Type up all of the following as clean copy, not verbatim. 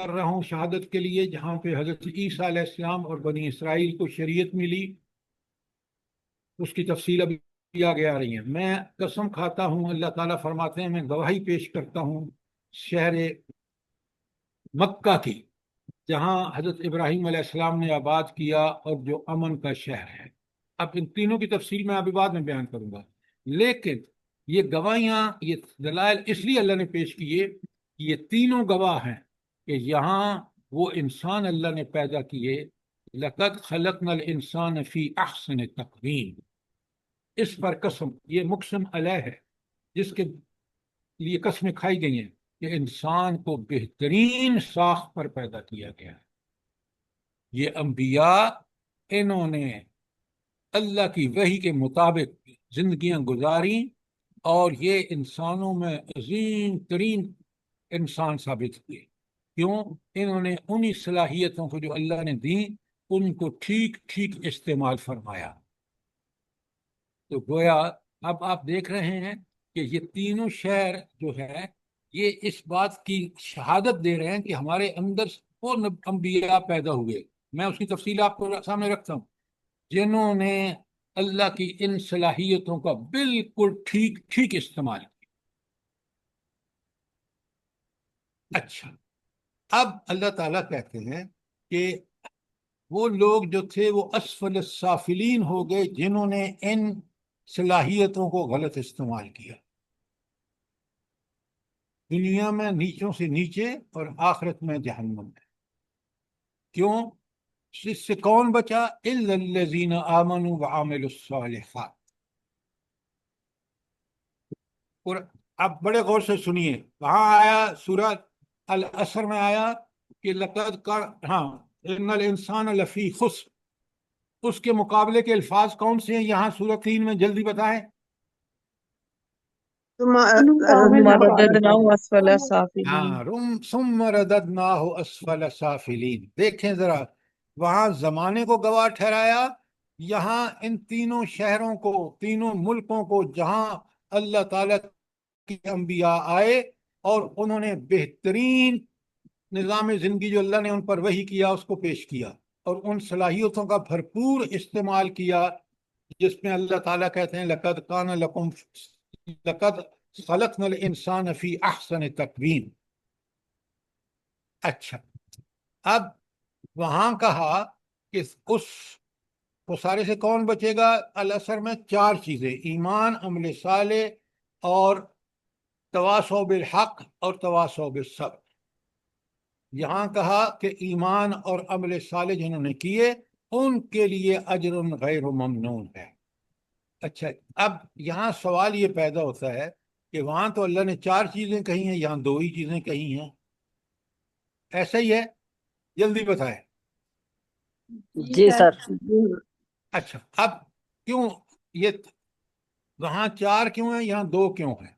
کر رہا ہوں شہادت کے لیے جہاں پہ حضرت عیسیٰ علیہ السلام اور بنی اسرائیل کو شریعت ملی، اس کی تفصیل ابھی آگے آ رہی ہیں۔ میں قسم کھاتا ہوں، اللہ تعالیٰ فرماتے ہیں، میں گواہی پیش کرتا ہوں شہر مکہ کی، جہاں حضرت ابراہیم علیہ السلام نے آباد کیا اور جو امن کا شہر ہے۔ اب ان تینوں کی تفصیل میں ابھی بعد میں بیان کروں گا، لیکن یہ گواہیاں، یہ دلائل اس لیے اللہ نے پیش کیے کہ یہ تینوں گواہ ہیں کہ یہاں وہ انسان اللہ نے پیدا کیے، لقد خلقنا الانسان فی احسن تقویم، اس پر قسم، یہ مقسم علیہ ہے جس کے لیے قسمیں کھائی گئی ہیں کہ انسان کو بہترین ساخت پر پیدا کیا گیا ہے۔ یہ انبیاء، انہوں نے اللہ کی وحی کے مطابق زندگیاں گزاری اور یہ انسانوں میں عظیم ترین انسان ثابت ہوئے۔ کیوں؟ انہوں نے انہی صلاحیتوں کو جو اللہ نے دیں ان کو ٹھیک ٹھیک استعمال فرمایا۔ تو گویا اب آپ دیکھ رہے ہیں کہ یہ تینوں شہر جو ہے یہ اس بات کی شہادت دے رہے ہیں کہ ہمارے اندر وہ انبیاء پیدا ہوئے۔ میں اس کی تفصیل آپ کو سامنے رکھتا ہوں، جنہوں نے اللہ کی ان صلاحیتوں کا بالکل ٹھیک ٹھیک استعمال کیا۔ اچھا، اب اللہ تعالیٰ کہتے ہیں کہ وہ لوگ جو تھے وہ اسفل السافلین ہو گئے جنہوں نے ان صلاحیتوں کو غلط استعمال کیا، دنیا میں نیچوں سے نیچے اور آخرت میں جہنم میں۔ کیوں؟ اس سے کون بچا؟ الا الذین آمنوا وعملوا الصالحات۔ اور اب بڑے غور سے سنیے، وہاں آیا سورہ العصر میں آیا کہ ہاں ان الانسان لفی خسر، اس کے مقابلے کے الفاظ کون سے ہیں یہاں سورہ 3 میں؟ جلدی بتائیں۔ ثم ثم رددناه رددناه أسفل سافلين. ثم رددناہ اسفل سافلین۔ دیکھیں ذرا، وہاں زمانے کو گواہ ٹھہرایا، یہاں ان تینوں شہروں کو، تینوں ملکوں کو جہاں اللہ تعالیٰ کے انبیاء آئے اور انہوں نے بہترین نظام زندگی جو اللہ نے ان پر وحی کیا اس کو پیش کیا اور ان صلاحیتوں کا بھرپور استعمال کیا، جس میں اللہ تعالیٰ کہتے ہیں لقد کان لکم، لقد خلقنا الانسان فی احسن تقویم۔ اچھا، اب وہاں کہا کہ اس خسارے سے کون بچے گا؟ العصر میں 4 چیزیں: ایمان، عمل صالح اور تواصو بالحق اور تواصو بالصبر۔ یہاں کہا کہ ایمان اور عمل صالح جنہوں نے کیے ان کے لیے اجر غیر ممنون ہے۔ اچھا، اب یہاں سوال یہ پیدا ہوتا ہے کہ وہاں تو اللہ نے 4 چیزیں کہی ہیں، یہاں 2 ہی چیزیں کہی ہیں، ایسا ہی ہے؟ جلدی بتائیں۔ جی سر۔ اچھا، اب کیوں یہ وہاں 4 کیوں ہیں، یہاں 2 کیوں ہیں؟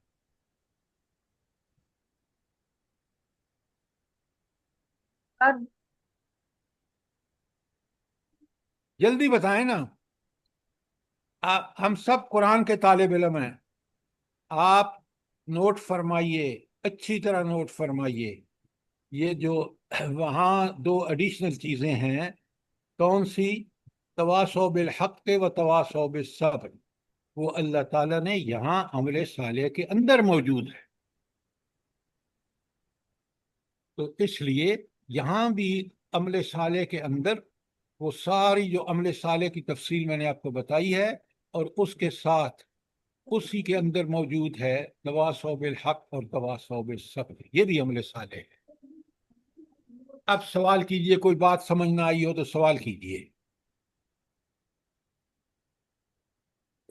جلدی بتائیں نا، ہم سب قرآن کے طالب علم ہیں، آپ نوٹ فرمائیے، اچھی طرح نوٹ فرمائیے۔ یہ جو وہاں 2 ایڈیشنل چیزیں ہیں، کون سی؟ تواصو بالحق و تواصو بالصبر، وہ اللہ تعالیٰ نے یہاں عمل صالح کے اندر موجود ہے۔ تو اس لیے یہاں بھی عمل صالح کے اندر وہ ساری جو عمل صالح کی تفصیل میں نے آپ کو بتائی ہے، اور اس کے ساتھ اسی کے اندر موجود ہے تواصو بالحق اور تواصو بالصبر، یہ بھی عمل صالح ہے۔ اب سوال کیجئے، کوئی بات سمجھ نہ آئی ہو تو سوال کیجئے۔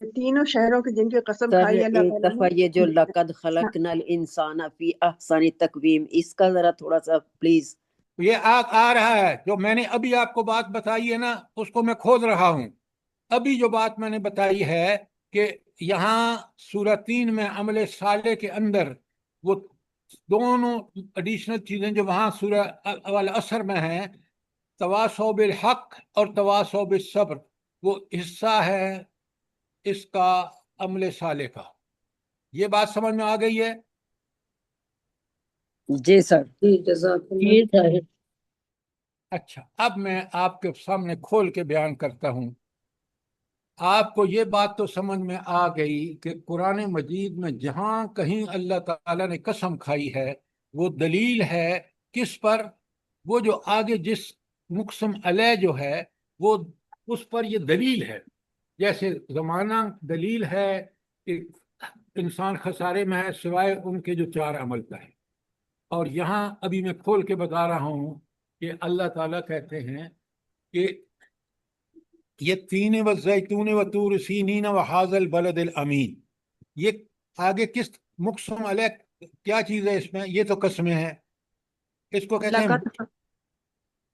تینوں شہروں کی جن کی قسم سر کھائی اللہ ایک تعالیٰ دفعہ یہ جو لقد خلقنا الانسان فی احسن تقویم، اس کا ذرا تھوڑا سا پلیز۔ یہ آ رہا ہے جو میں نے ابھی آپ کو بات بتائی ہے نا، اس کو میں کھود رہا ہوں۔ ابھی جو بات میں نے بتائی ہے کہ یہاں سورہ 3 میں عمل صالح کے اندر وہ دونوں ایڈیشنل چیزیں جو وہاں سورہ العصر میں ہیں، تواصو بالحق اور تواصو بالصبر، وہ حصہ ہے اس کا عمل صالح کا۔ یہ بات سمجھ میں آ گئی ہے؟ جی سر. جی جزاک اللہ. یہ ہے. اچھا، اب میں آپ کے سامنے کھول کے بیان کرتا ہوں. آپ کو یہ بات تو سمجھ میں آ گئی کہ قرآن مجید میں جہاں کہیں اللہ تعالیٰ نے قسم کھائی ہے وہ دلیل ہے کس پر؟ وہ جو آگے جس مقسم علیہ جو ہے وہ اس پر یہ دلیل ہے. جیسے زمانہ دلیل ہے کہ انسان خسارے میں ہے سوائے ان کے جو چار عمل کا ہے. اور یہاں ابھی میں کھول کے بتا رہا ہوں کہ اللہ تعالیٰ کہتے ہیں کہ یہ تین و زیتون و طور سینین و حاذ البلد الامین. یہ آگے کس مقسم علیہ کیا چیز ہے اس میں؟ یہ تو قسمیں ہیں. اس کو کہتے ہیں لقد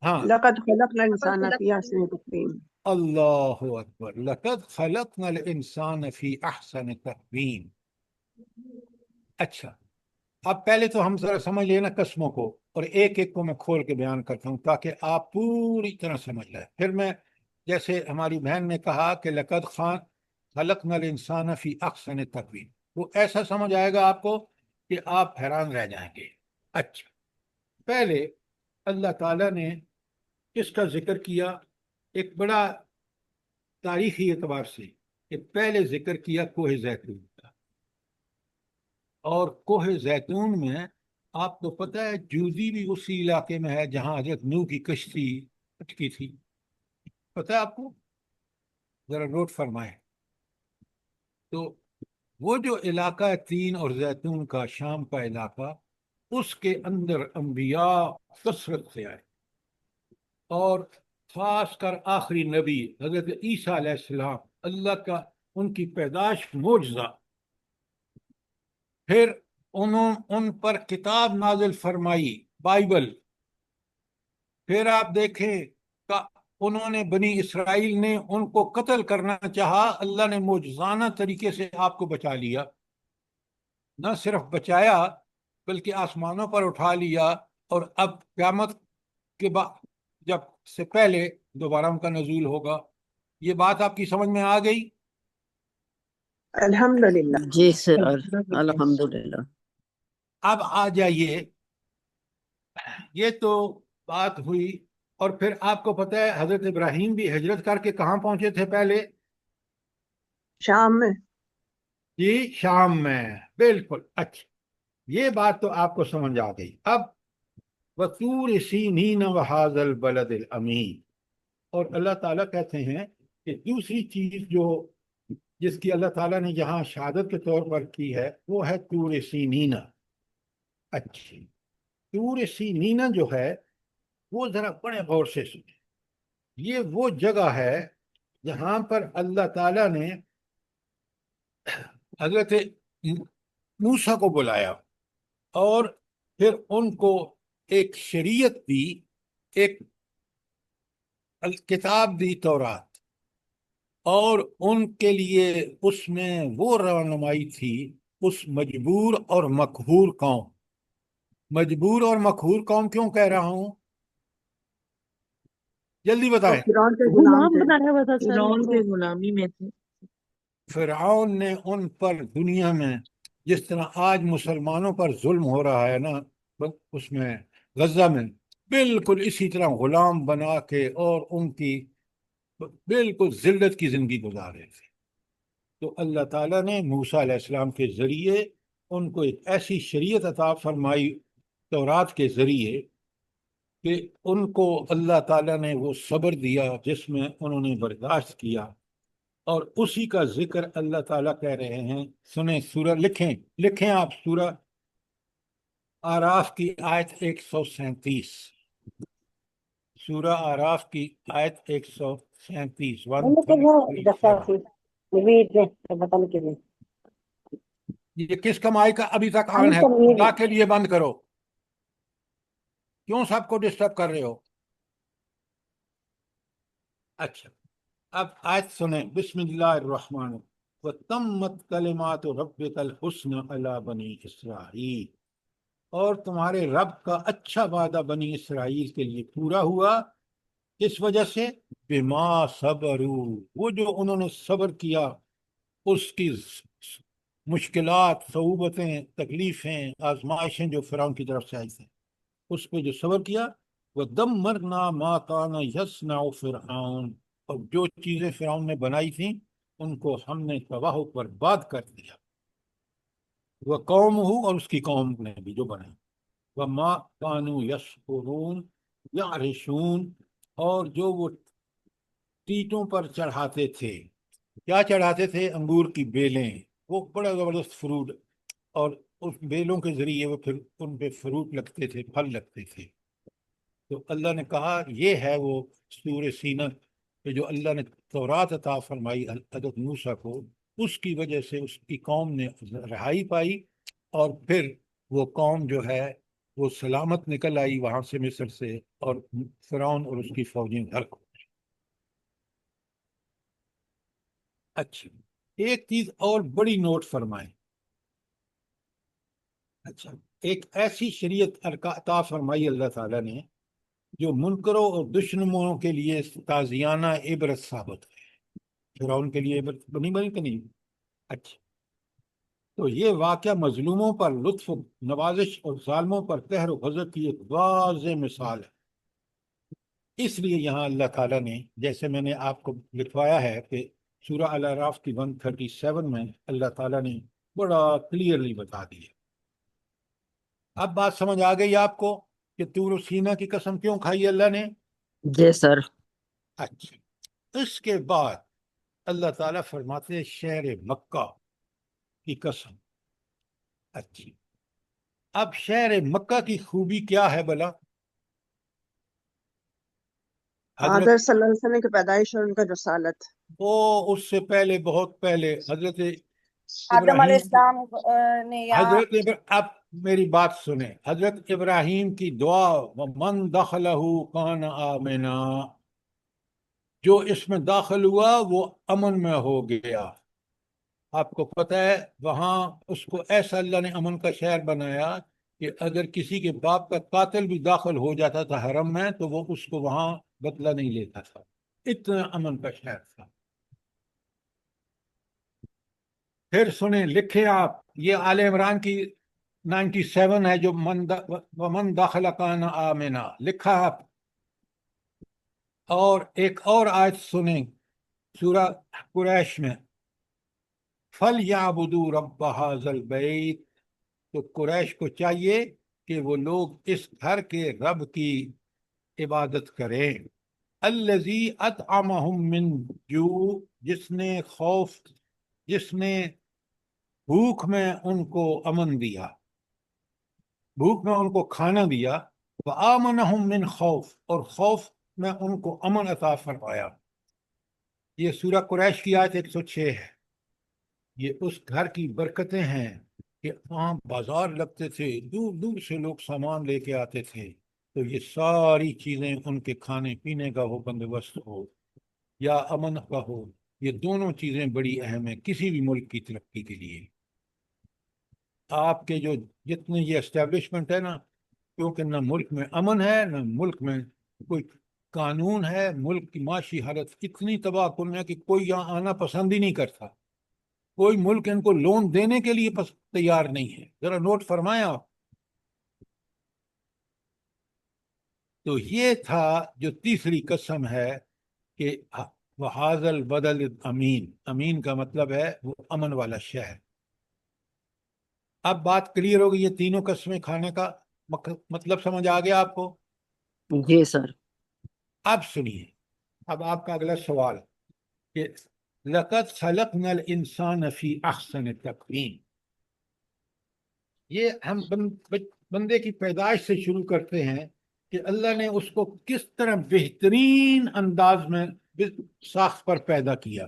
ہاں لقد خلقنا الانسان فی احسن تقویم. اللہ اکبر. لقد خلقنا الانسان فی احسن تقویم. اچھا، اب پہلے تو ہم ذرا سمجھ لینا قسموں کو، اور ایک ایک کو میں کھول کے بیان کرتا ہوں تاکہ آپ پوری طرح سمجھ لیں. پھر میں جیسے ہماری بہن نے کہا کہ لقد خلقنا الانسان فی احسن تقویم، وہ ایسا سمجھ آئے گا آپ کو کہ آپ حیران رہ جائیں گے. اچھا، پہلے اللہ تعالیٰ نے کس کا ذکر کیا؟ ایک بڑا تاریخی اعتبار سے کہ پہلے ذکر کیا کوہ زیتون کا. اور کوہ زیتون میں آپ کو پتہ ہے جوزی بھی اسی علاقے میں ہے جہاں حضرت نوح کی کشتی اٹکی تھی. پتہ ہے آپ کو؟ ذرا نوٹ فرمائیں. تو وہ جو علاقہ ہے تین اور زیتون کا، شام کا علاقہ، اس کے اندر انبیاء کثرت سے آئے، اور خاص کر آخری نبی حضرت عیسیٰ علیہ السلام، اللہ کا ان کی پیدائش معجزہ. پھر ان پر کتاب نازل فرمائی، بائبل. پھر آپ دیکھیں کہ انہوں نے بنی اسرائیل نے ان کو قتل کرنا چاہا، اللہ نے معجزانہ طریقے سے آپ کو بچا لیا. نہ صرف بچایا بلکہ آسمانوں پر اٹھا لیا، اور اب قیامت کے بعد جب سے پہلے دوبارہ ان کا نزول ہوگا. یہ بات آپ کی سمجھ میں آ گئی؟ الحمدللہ. جی سر. الحمدللہ. اب آ جائیے، یہ تو بات ہوئی. اور پھر آپ کو پتہ ہے حضرت ابراہیم بھی ہجرت کر کے کہاں پہنچے تھے پہلے؟ شام میں. جی، شام میں. بالکل. اچھا، یہ بات تو آپ کو سمجھ آ گئی. اب وَطُورِ سِینِینَ وَهَٰذَا الْبَلَدِ الْأَمِینِ. اور اللہ تعالیٰ کہتے ہیں کہ دوسری چیز جس کی اللہ تعالیٰ نے یہاں شہادت کے طور پر کی ہے وہ ہے طور سینین. اچھی، طور سینین جو ہے وہ ذرا بڑے غور سے سنیں. یہ وہ جگہ ہے جہاں پر اللہ تعالیٰ نے حضرت موسیٰ کو بلایا اور پھر ان کو ایک شریعت دی، ایک کتاب دی تورات، اور ان کے لیے اس میں وہ رہنمائی تھی اس مجبور اور مقہور قوم. مجبور اور مقہور قوم کیوں کہہ رہا ہوں؟ جلدی وہ بتائیں. فرعون کے غلام غلام تھے. بنایا ہوا تھا سر فرعون ان کے کو. غلامی میں تھے. فرعون نے ان پر دنیا میں جس طرح آج مسلمانوں پر ظلم ہو رہا ہے نا، اس میں غزہ میں بالکل اسی طرح غلام بنا کے اور ان کی بالکل ذلت کی زندگی گزار رہے تھے. تو اللہ تعالیٰ نے موسیٰ علیہ السلام کے ذریعے ان کو ایک ایسی شریعت عطا فرمائی تورات کے ذریعے کہ ان کو اللہ تعالیٰ نے وہ صبر دیا جس میں انہوں نے برداشت کیا. اور اسی کا ذکر اللہ تعالیٰ کہہ رہے ہیں. سنیں سورہ، لکھیں آپ سورہ آراف کی آیت 137. سورہ آراف کی آیت 137. یہ کس کا مائک ابھی تک آن ہے؟ خدا کے لیے بند کرو. کیوں سب کو ڈسٹرب کر رہے ہو؟ اچھا، اب آیت سنیں. بسم اللہ الرحمن الرحیم. وَتَمَّتْ كَلِمَاتُ رَبِّكَ الْحُسْنَ عَلَىٰ بَنِي اسرائیل. اور تمہارے رب کا اچھا وعدہ بنی اسرائیل کے لیے پورا ہوا. کس وجہ سے؟ بِمَا صَبَرُوا. وہ جو انہوں نے صبر کیا اس کی مشکلات، صعوبتیں، تکلیفیں، آزمائشیں جو فرعون کی طرف سے آئی تھیں، اس پہ جو صبر کیا، وَدَمَّرْنَا مَا كَانَ يَصْنَعُ فِرْعَوْنُ، اور جو چیزیں فرعون نے بنائی تھیں ان کو ہم نے تباہ و برباد کر دیا، وَقَوْمُهُ، اور اس کی قوم نے بھی جو بنائی، وَمَا كَانُوا يَشْكُرُونَ، يَعْرِشُونَ، اور جو وہ ٹیٹوں پر چڑھاتے تھے، کیا چڑھاتے تھے؟ انگور کی بیلیں، وہ بڑا زبردست فروٹ، اور اس بیلوں کے ذریعے وہ پھر ان پہ فروٹ لگتے تھے، پھل لگتے تھے۔ تو اللہ نے کہا یہ ہے وہ سور سینہ کہ جو اللہ نے تورات عطا فرمائی حضرت موسیٰ کو، اس کی وجہ سے اس کی قوم نے رہائی پائی، اور پھر وہ قوم جو ہے وہ سلامت نکل آئی وہاں سے، مصر سے، اور فرعون اور اس کی فوجیں غرق ہو گئی۔ اچھا، ایک چیز اور بڑی نوٹ فرمائیں۔ اچھا، ایک ایسی شریعت عطا فرمائی اللہ تعالیٰ نے جو منکروں اور دشمنوں کے لیے تازیانہ عبرت ثابت ہے۔ فرعون کے لیے عبرت بنی کہ نہیں؟ اچھا، تو یہ واقعہ مظلوموں پر لطف و نوازش اور ظالموں پر قہر و غضب کی ایک واضح مثال ہے۔ اس لیے یہاں اللہ تعالیٰ نے، جیسے میں نے آپ کو لکھوایا ہے کہ سورہ الاعراف کی 137 میں اللہ تعالیٰ نے بڑا کلیئرلی بتا دیا۔ اب بات سمجھ آ گئی آپ کو کہ طور و سینہ کی قسم کیوں کھائی اللہ نے؟ جی سر۔ اچھا، اس کے بعد اللہ تعالیٰ فرماتے ہیں شہر مکہ کی قسم۔ اچھی، اب شہر مکہ کی خوبی کیا ہے بلا؟ حضرت حضرت صلی اللہ علیہ وسلم کی پیدائش اور ان کا رسالت۔ وہ اس سے پہلے، بہت پہلے، حضرت آدم علیہ ابراہیم السلام نے یہاں اب میری بات سنیں، حضرت ابراہیم کی دعا وَمَن دَخَلَهُ كَانَ آمِنًا، جو اس میں داخل ہوا وہ امن میں ہو گیا۔ آپ کو پتہ ہے وہاں اس کو ایسا اللہ نے امن کا شہر بنایا کہ اگر کسی کے باپ کا قاتل بھی داخل ہو جاتا تھا حرم میں تو وہ اس کو وہاں بدلہ نہیں لیتا تھا، اتنا امن کا شہر تھا۔ پھر سنیں، لکھیں آپ، یہ آل عمران کی 97 ہے جو وَمَن دَخَلَ كَانَ آمِنًا لکھا آپ۔ اور ایک اور آیت سنیں سورہ قریش میں، فَلْيَعْبُدُوا رَبَّ هَٰذَا الْبَيْتِ، تو قریش کو چاہیے کہ وہ لوگ اس گھر کے رب کی عبادت کریں، الَّذِي أَطْعَمَهُم مِّن جُوع، جس نے بھوک میں ان کو امن دیا، بھوک میں ان کو کھانا دیا، وَآمَنَهُم مِّن خوف، اور خوف میں ان کو امن عطا فرمایا۔ یہ سورہ قریش کی آیت 106 ہے۔ یہ اس گھر کی برکتیں ہیں کہ وہاں بازار لگتے تھے، دور دور سے لوگ سامان لے کے آتے تھے، تو یہ ساری چیزیں ان کے کھانے پینے کا ہو بندوبست ہو یا امن کا ہو، یہ دونوں چیزیں بڑی اہم ہیں کسی بھی ملک کی ترقی کے لیے۔ آپ کے جو جتنے یہ اسٹیبلشمنٹ ہے نا، کیونکہ نہ ملک میں امن ہے، نہ ملک میں کوئی قانون ہے، ملک کی معاشی حالت اتنی تباہ کن ہے کہ کوئی یہاں آنا پسند ہی نہیں کرتا، کوئی ملک ان کو لون دینے کے لیے تیار نہیں ہے۔ ذرا نوٹ فرمائیں آپ۔ تو یہ تھا جو تیسری قسم ہے کہ وَهَٰذَا الْبَلَدِ الْأَمِينَ، امین کا مطلب ہے وہ امن والا شہر۔ اب بات کلیئر ہو گئی، یہ تینوں قسمیں کھانے کا مطلب سمجھ آ گیا آپ کو؟ جی سر۔ اب سنیے، اب آپ کا اگلا سوال کہ لَقَدْ خَلَقْنَا الْإِنسَانَ فِي أَحْسَنِ تَقْوِيمٍ، یہ ہم بندے کی پیدائش سے شروع کرتے ہیں کہ اللہ نے اس کو کس طرح بہترین انداز میں ساخت پر پیدا کیا۔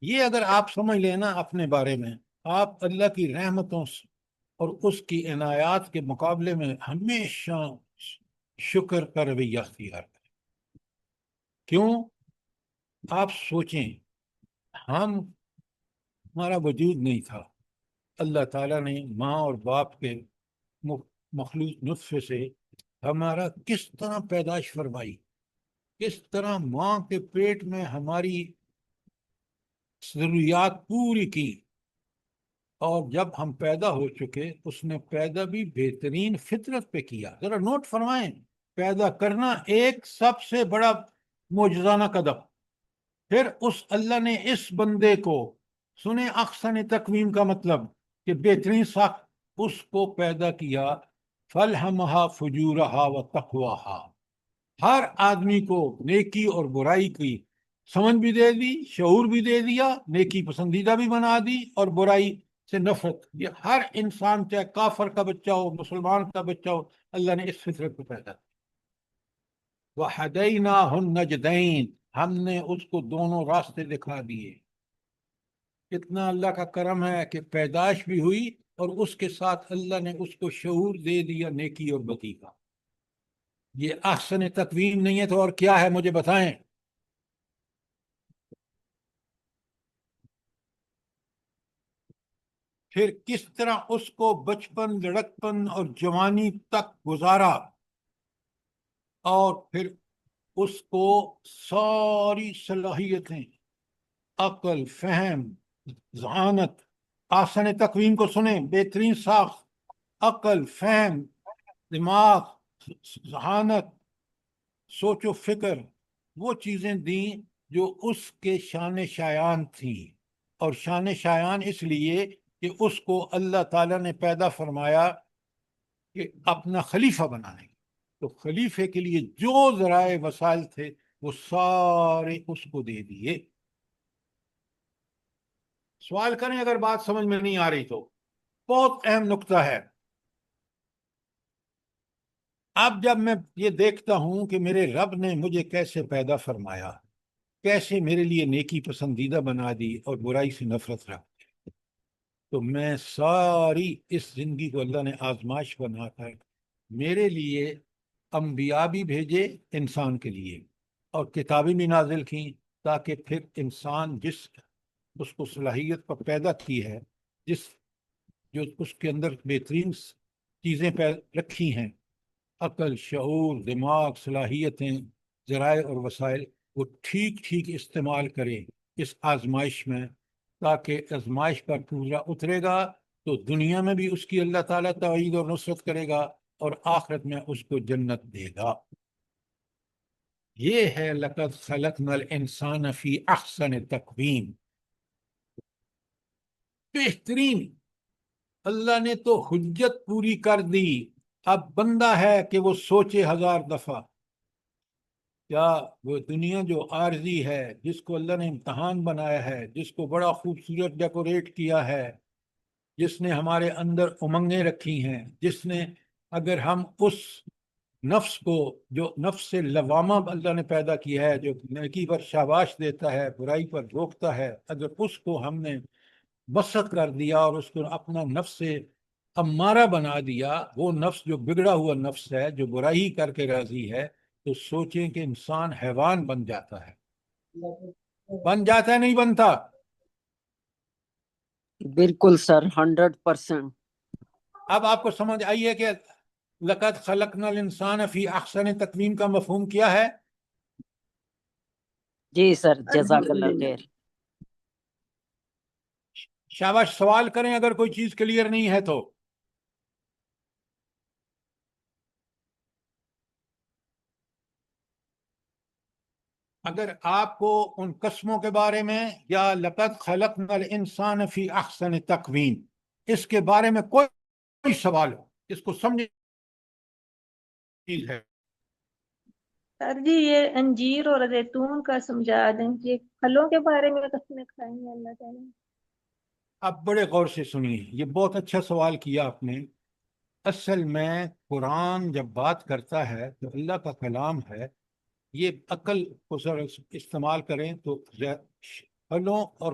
یہ اگر آپ سمجھ لیں نا اپنے بارے میں، آپ اللہ کی رحمتوں اور اس کی عنایات کے مقابلے میں ہمیشہ شکر کا رویہ اختیار کریں۔ کیوں؟ آپ سوچیں، ہمارا وجود نہیں تھا، اللہ تعالیٰ نے ماں اور باپ کے مخلوق نطفے سے ہمارا کس طرح پیدائش فرمائی، کس طرح ماں کے پیٹ میں ہماری ضروریات پوری کی، اور جب ہم پیدا ہو چکے اس نے پیدا بھی بہترین فطرت پہ کیا. ذرا نوٹ فرمائیں، پیدا کرنا ایک سب سے بڑا معجزانہ قدم. پھر اس اللہ نے اس بندے کو سنے احسن تقویم کا مطلب کہ بہترین ساخت اس کو پیدا کیا. فلہمہا فجورہا و تقواہا، ہر آدمی کو نیکی اور برائی کی سمجھ بھی دے دی، شعور بھی دے دیا، نیکی پسندیدہ بھی بنا دی اور برائی سے نفرت. یہ ہر انسان چاہے کافر کا بچہ ہو مسلمان کا بچہ ہو، اللہ نے اس فطرت کو پیدا کیا. وَهَدَيْنَاهُ النَّجْدَيْنِ، ہم نے اس کو دونوں راستے دکھا دیے. اتنا اللہ کا کرم ہے کہ پیدائش بھی ہوئی اور اس کے ساتھ اللہ نے اس کو شعور دے دیا نیکی اور بدی کا. یہ احسن تقویم نہیں ہے تو اور کیا ہے؟ مجھے بتائیں. پھر کس طرح اس کو بچپن، لڑکپن اور جوانی تک گزارا، اور پھر اس کو ساری صلاحیتیں، عقل، فہم، ذہانت. احسن تقویم کو سنیں، بہترین ساخت، عقل، فہم، دماغ، ذہانت، سوچ و فکر، وہ چیزیں دیں جو اس کے شان شایان تھیں. اور شان شایان اس لیے کہ اس کو اللہ تعالیٰ نے پیدا فرمایا کہ اپنا خلیفہ بنانے. تو خلیفے کے لیے جو ذرائع وسائل تھے وہ سارے اس کو دے دیے. سوال کریں اگر بات سمجھ میں نہیں آ رہی تو. بہت اہم نقطہ ہے. اب جب میں یہ دیکھتا ہوں کہ میرے رب نے مجھے کیسے پیدا فرمایا، کیسے میرے لیے نیکی پسندیدہ بنا دی اور برائی سے نفرت رکھ دی، تو میں ساری اس زندگی کو اللہ نے آزمائش بنا کر میرے لیے انبیاء بھی بھیجے انسان کے لیے، اور کتابیں بھی نازل کیں، تاکہ پھر انسان جس اس کو صلاحیت پر پیدا کی ہے، جو اس کے اندر بہترین چیزیں رکھی ہیں، عقل، شعور، دماغ، صلاحیتیں، ذرائع اور وسائل، وہ ٹھیک ٹھیک استعمال کرے اس آزمائش میں، تاکہ آزمائش پر پورا اترے گا تو دنیا میں بھی اس کی اللہ تعالیٰ تائید اور نصرت کرے گا، اور آخرت میں اس کو جنت دے گا. یہ ہے لَقَدْ خَلَقْنَا الْإِنسَانَ فِي أَحْسَنِ تَقْوِيمٍ. بہترین. اللہ نے تو حجت پوری کر دی. اب بندہ ہے کہ وہ سوچے 1000 دفعہ. کیا وہ دنیا جو عارضی ہے، جس کو اللہ نے امتحان بنایا ہے، جس کو بڑا خوبصورت ڈیکوریٹ کیا ہے، جس نے ہمارے اندر امنگیں رکھی ہیں، جس نے اگر ہم اس نفس کو، جو نفس لوامہ اللہ نے پیدا کیا ہے، جو نیکی پر شاباش دیتا ہے، برائی پر روکتا ہے، اگر اس کو ہم نے بسط کر دیا اور اس کو اپنا نفس امارہ بنا دیا، وہ نفس جو بگڑا ہوا نفس ہے، جو برائی کر کے راضی ہے، تو سوچیں کہ انسان حیوان بن جاتا ہے. بن جاتا ہے نہیں بنتا؟ بالکل سر، 100%. اب آپ کو سمجھ آئیے کہ لقد خلقنا الانسان فی احسن تقویم کا مفہوم کیا ہے؟ جی سر، جزاک الحمد اللہ للہ. خیر. شاباش. سوال کریں اگر کوئی چیز کلیئر نہیں ہے تو. اگر آپ کو ان قسموں کے بارے میں، یا لقد خلقنا الانسان فی احسن تقویم، اس کے بارے میں کوئی سوال ہو، اس کو سمجھے چیز ہے. سر جی یہ انجیر اور زیتون کا سمجھا دیں، یہ پھلوں کے بارے میں قسمیں کھائیں گے اللہ تعالیٰ. اب بڑے غور سے سنیے، یہ بہت اچھا سوال کیا آپ نے. اصل میں قرآن جب بات کرتا ہے تو اللہ کا کلام ہے. یہ عقل کو ذرا استعمال کریں تو پھلوں اور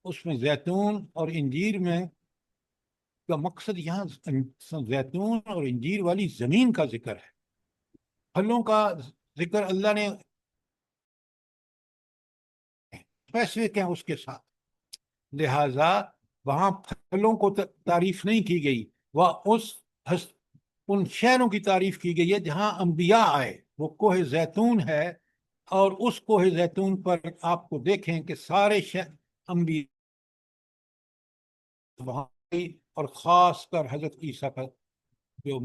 اس میں زیتون اور انجیر میں کا مقصد یہاں زیتون اور انجیر والی زمین کا ذکر ہے. پھلوں کا ذکر اللہ نے اسپیسیفک ہے اس کے ساتھ، لہذا وہاں پھلوں کو تعریف نہیں کی گئی، وہ ان شہروں کی تعریف کی گئی ہے جہاں انبیاء آئے. وہ کوہ زیتون ہے، اور اس کوہ زیتون پر آپ کو دیکھیں کہ سارے انبیاء وہاں کی، اور خاص کر حضرت عیسیٰ کا جو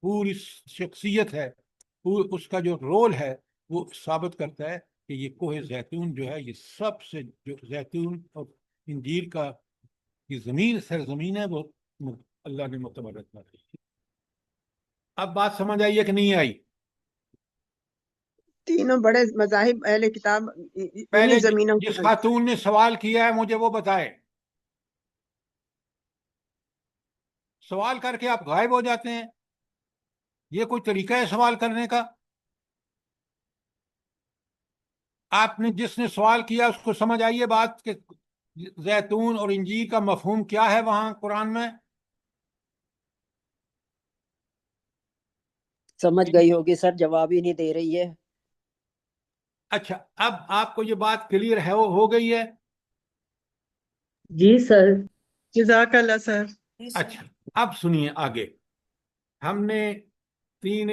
پوری شخصیت ہے، اس کا جو رول ہے، وہ ثابت کرتا ہے کہ یہ کوہ زیتون جو ہے، یہ سب سے جو زیتون اور انجیر کا یہ زمین سرزمین ہے، وہ اللہ نے متبرک کر دی۔ اب بات سمجھ آئی ہے کہ نہیں آئی؟ تینوں بڑے مذاہب اہل کتاب پہلے انہی زمینوں جس کی خاتون نے سوال کیا ہے مجھے وہ بتائے، سوال کر کے آپ غائب ہو جاتے ہیں، یہ کوئی طریقہ ہے سوال کرنے کا؟ آپ نے جس نے سوال کیا اس کو سمجھ آئیے بات کہ زیتون اور انجیر کا مفہوم کیا ہے وہاں قرآن میں؟ سمجھ گئی ہوگی سر، جواب ہی نہیں دے رہی ہے۔ اچھا، اب آپ کو یہ بات کلیئر ہے، ہو گئی ہے؟ جی سر۔ جزاک اللہ سر۔ اچھا، اب سنیے آگے۔ ہم نے تین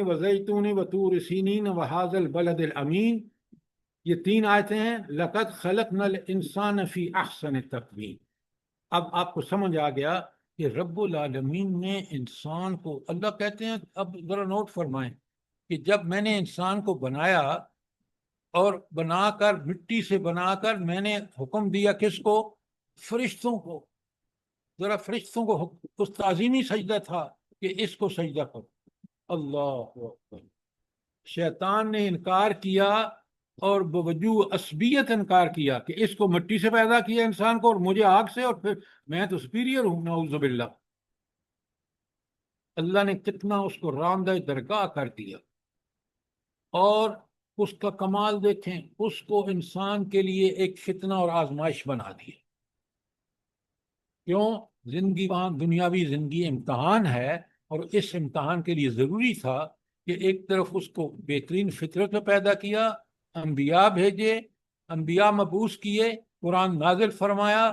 وزیتون وطور سینین وہذا البلد الامین، یہ 3 آیتیں ہیں۔ لقد خلقنا الانسان فی احسن تقویم۔ اب آپ کو سمجھ آ گیا کہ رب العالمین نے انسان کو، اللہ کہتے ہیں، اب ذرا نوٹ فرمائیں کہ جب میں نے انسان کو بنایا اور بنا کر مٹی سے بنا کر میں نے حکم دیا کس کو؟ فرشتوں کو۔ ذرا فرشتوں کو اس تعظیمی سجدہ تھا کہ اس کو سجدہ کرو۔ اللہ اکبر۔ شیطان نے انکار کیا اور بوجوہ عصبیت انکار کیا کہ اس کو مٹی سے پیدا کیا انسان کو اور مجھے آگ سے، اور پھر میں تو سپیریئر ہوں، نعوذ باللہ۔ اللہ نے کتنا اس کو راندہ درگاہ کر دیا، اور اس کا کمال دیکھیں، اس کو انسان کے لیے ایک فتنہ اور آزمائش بنا دیا۔ کیوں؟ زندگی وہاں دنیاوی زندگی امتحان ہے، اور اس امتحان کے لیے ضروری تھا کہ ایک طرف اس کو بہترین فطرت میں پیدا کیا، انبیاء بھیجے، انبیاء مبعوث کیے، قرآن نازل فرمایا،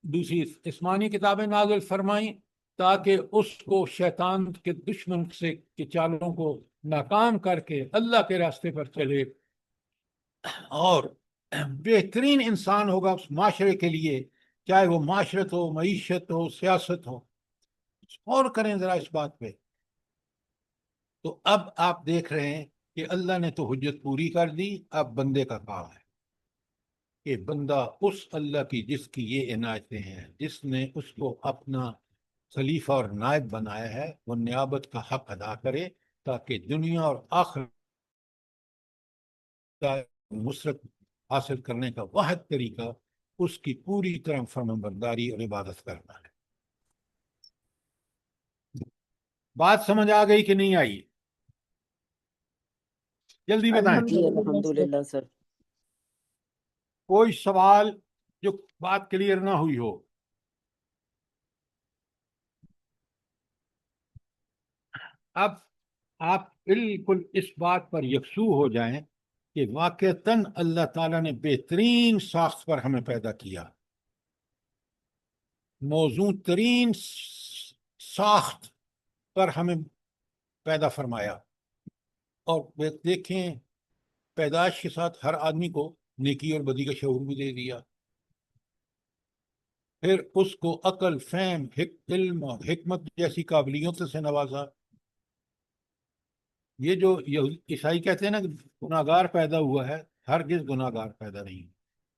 دوسری آسمانی کتابیں نازل فرمائیں، تاکہ اس کو شیطان کے دشمن سے کے چالوں کو ناکام کر کے اللہ کے راستے پر چلے، اور بہترین انسان ہوگا اس معاشرے کے لیے، چاہے وہ معاشرت ہو، معیشت ہو، سیاست ہو۔ اور کریں ذرا اس بات پہ۔ تو اب آپ دیکھ رہے ہیں کہ اللہ نے تو حجت پوری کر دی، اب بندے کا کام ہے کہ بندہ اس اللہ کی جس کی یہ عنایتیں ہیں، جس نے اس کو اپنا خلیفہ اور نائب بنایا ہے، وہ نیابت کا حق ادا کرے، تاکہ دنیا اور آخرت کا نصرت حاصل کرنے کا واحد طریقہ اس کی پوری طرح فرمانبرداری اور عبادت کرنا ہے۔ بات سمجھ آ گئی کہ نہیں آئی؟ جلدی بتائیں۔ جی الحمدللہ سر۔ کوئی سوال جو بات کلیئر نہ ہوئی ہو؟ اب آپ بالکل اس بات پر یکسو ہو جائیں کہ واقعتاً اللہ تعالیٰ نے بہترین ساخت پر ہمیں پیدا کیا، موزوں ترین ساخت پر ہمیں پیدا فرمایا، اور دیکھیں پیدائش کے ساتھ ہر آدمی کو نیکی اور بدی کا شعور بھی دے دیا، پھر اس کو عقل، فہم، علم اور حکمت جیسی قابلیتوں سے نوازا۔ یہ جو عیسائی کہتے ہیں نا کہ گناہگار پیدا ہوا ہے، ہرگز گناہگار پیدا نہیں،